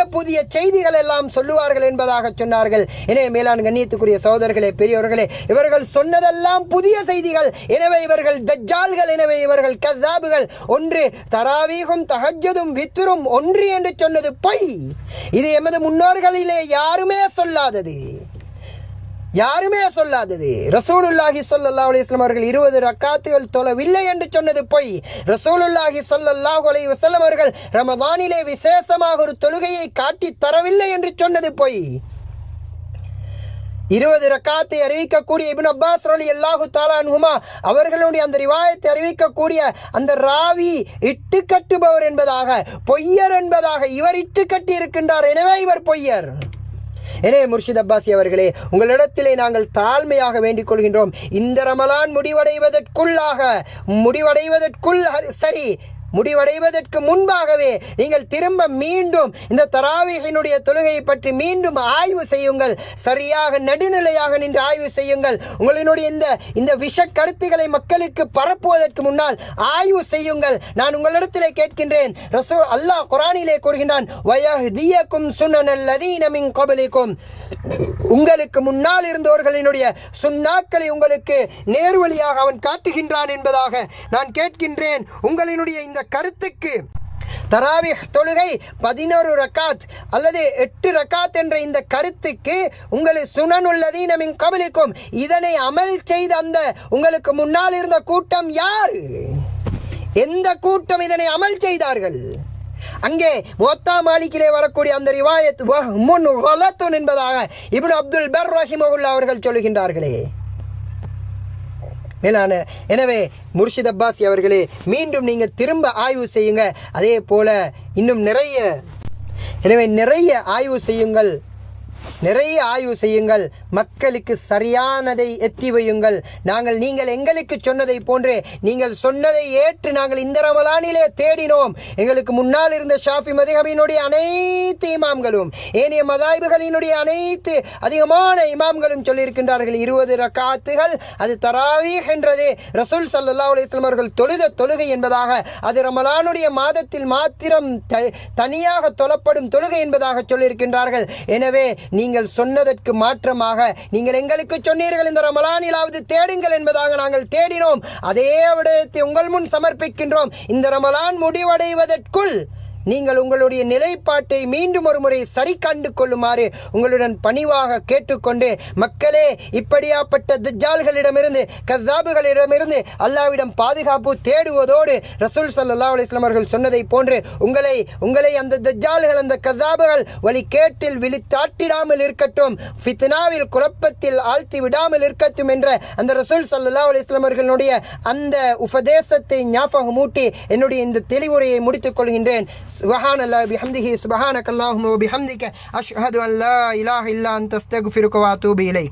செய்திகள் எல்லாம் சொல்லுவார்கள் என்பதாக சொன்னார்கள். எனவே மேலான கண்ணியத்துக்குரிய சகோதரர்களே, பெரியோர்களே, இவர்கள் சொன்னதெல்லாம் புதிய செய்திகள். எனவே இவர்கள் தஜ்ஜால்கள், எனவே இவர்கள் கஸாபுகள். ஒன்று தராவீஹும் தஹஜ்ஜுதும் வித்ரும் ஒன்று என்று சொன்னது பொய். இது எமது முன்னோர்களிலே யாருமே சொல்லாதது. ரசூலுல்லாஹி ஸல்லல்லாஹு அலைஹி வஸல்லம் அவர்கள் 20 ரக்காத்துகள் தொழவில்லை என்று சொன்னது பொய். ரசூலுல்லாஹி ஸல்லல்லாஹு அலைஹி வஸல்லம் அவர்கள் ரமதானிலே விசேஷமாக ஒரு தொழுகையை காட்டி தரவில்லை என்று சொன்னது பொய். 20 ரக்காத்தை அறிவிக்கக்கூடிய இப்னு அப்பாஸ் ரலியல்லாஹு தஆலா அன்ஹுமா அவர்களுடைய அந்த ரிவாயத்தை அறிவிக்கக்கூடிய அந்த ராவி இட்டு கட்டுபவர் என்பதாக, பொய்யர் என்பதாக இவர் இட்டு கட்டி இருக்கின்றார். எனவே இவர் பொய்யர். எனவே முர்ஷித் அப்பாசி அவர்களே, உங்களிடத்திலே நாங்கள் தாழ்மையாக வேண்டிக் கொள்கின்றோம், இந்த ரமலான் முடிவடைவதற்கு முன்பாகவே நீங்கள் திரும்ப மீண்டும் இந்த தராவீஹினுடைய தொழுகையை பற்றி மீண்டும் ஆய்வு செய்யுங்கள். சரியாக நடுநிலையாக நின்று ஆய்வு செய்யுங்கள். உங்களினுடைய இந்த விஷ கருத்துக்களை மக்களுக்கு பரப்புவதற்கு முன்னால் ஆய்வு செய்யுங்கள். நான் உங்களிடத்திலே கேட்கின்றேன், அல்லாஹ் குர்ஆனிலே கூறுகின்றான், வயஹ்தியக்கும் சுனனல் லதீன மின் கப்லிக்கும், உங்களுக்கு முன்னால் இருந்தவர்களினுடைய சுன்னாக்களை உங்களுக்கு நேர்வழியாக அவன் காட்டுகின்றான் என்பதாக நான் கேட்கின்றேன். உங்களினுடைய இந்த கருத்துக்கு தராவீஹ் தொழுகை 11 ரக்காத் அல்லது 8 ரக்காத் என்ற இந்த கருத்துக்கு உங்களுக்கு சுனனுல்லதீன மின் கப்லிக்கும், இதனை அமல் செய்த அந்த உங்களுக்கு முன்னால் இருந்த கூட்டம் யார்? எந்த கூட்டம் இதனை அமல் செய்தார்கள்? அங்கே முவத்தா மாலிக்கிலே வரக்கூடிய அந்த ரிவாயத் வஹ்முன் வகலத்துன் என்பதாக இப்னு அப்துல் பர் ரஹிமஹுல்லா அவர்கள் சொல்லுகின்றார்களே. எனவே முர்ஷித் அப்பாசி அவர்களே, மீண்டும் நீங்கள் திரும்ப ஆய்வு செய்யுங்க. அதே போல இன்னும் நிறைய ஆய்வு செய்யுங்கள். மக்களுக்கு சரியானதை எத்தி வையுங்கள். நீங்கள் எங்களுக்கு சொன்னதை போன்றே நீங்கள் சொன்னதை ஏற்று நாங்கள் இந்த ரமலானிலே தேடினோம். எங்களுக்கு முன்னால் இருந்த ஷாஃபி மதுஹபினுடைய அனைத்து இமாம்களும் ஏனைய மதாயிபுகளினுடைய அனைத்து அதிகமான இமாம்களும் சொல்லியிருக்கின்றார்கள், 20 ரக்காத்துகள் அது தராவீஹ் என்றது ரசூல் ஸல்லல்லாஹு அலைஹி வஸல்லம் அவர்கள் தொழுத தொழுகை என்பதாக, அது ரமலானுடைய மாதத்தில் மாத்திரம் தனியாக தொழப்படும் தொழுகை என்பதாக சொல்லியிருக்கின்றார்கள். எனவே நீங்கள் சொன்னதற்கு மாற்றமாக நீங்கள் எங்களுக்கு சொன்னீர்கள், இந்த ரமலானிலாவது தேடுங்கள் என்பதாக நாங்கள் தேடினோம். அதே விடயத்தை உங்கள் முன் சமர்ப்பிக்கின்றோம். இந்த ரமலான் முடிவடைவதற்குள் நீங்கள் உங்களுடைய நிலைப்பாட்டை மீண்டும் ஒரு முறை சரி கண்டு கொள்ளுமாறு உங்களுடன் பணிவாக கேட்டுக்கொண்டு, மக்களே, இப்படியாப்பட்ட தஜ்ஜால்களிடமிருந்து கஸாபுகளிடமிருந்து அல்லாஹ்விடம் பாதுகாப்பு தேடுவதோடு ரசூல் ஸல்லல்லாஹு அலைஹி வஸல்லம் அவர்கள் சொன்னதை போன்று உங்களை அந்த தஜ்ஜால்கள் அந்த கஸாபுகள் வழி கேட்டில் விழித்தாட்டிடாமல் இருக்கட்டும், ஃபித்னாவில் குழப்பத்தில் ஆழ்த்தி விடாமல் இருக்கட்டும் என்ற அந்த ரசூல் ஸல்லல்லாஹு அலைஹி வஸல்லம் அவர்களுடைய அந்த உபதேசத்தை ஞாபகமூட்டி என்னுடைய இந்த தெளிவுரையை முடித்துக் கொள்கின்றேன். சுப்ஹானல்லாஹி பிஹம்திஹி சுப்ஹானக்கல்லாஹும்ம வ பிஹம்திக அஷ்ஹது அன் லா இலாஹா இல்லா அன்த அஸ்தக்ஃபிருக வ அத்தூபு இலைக்.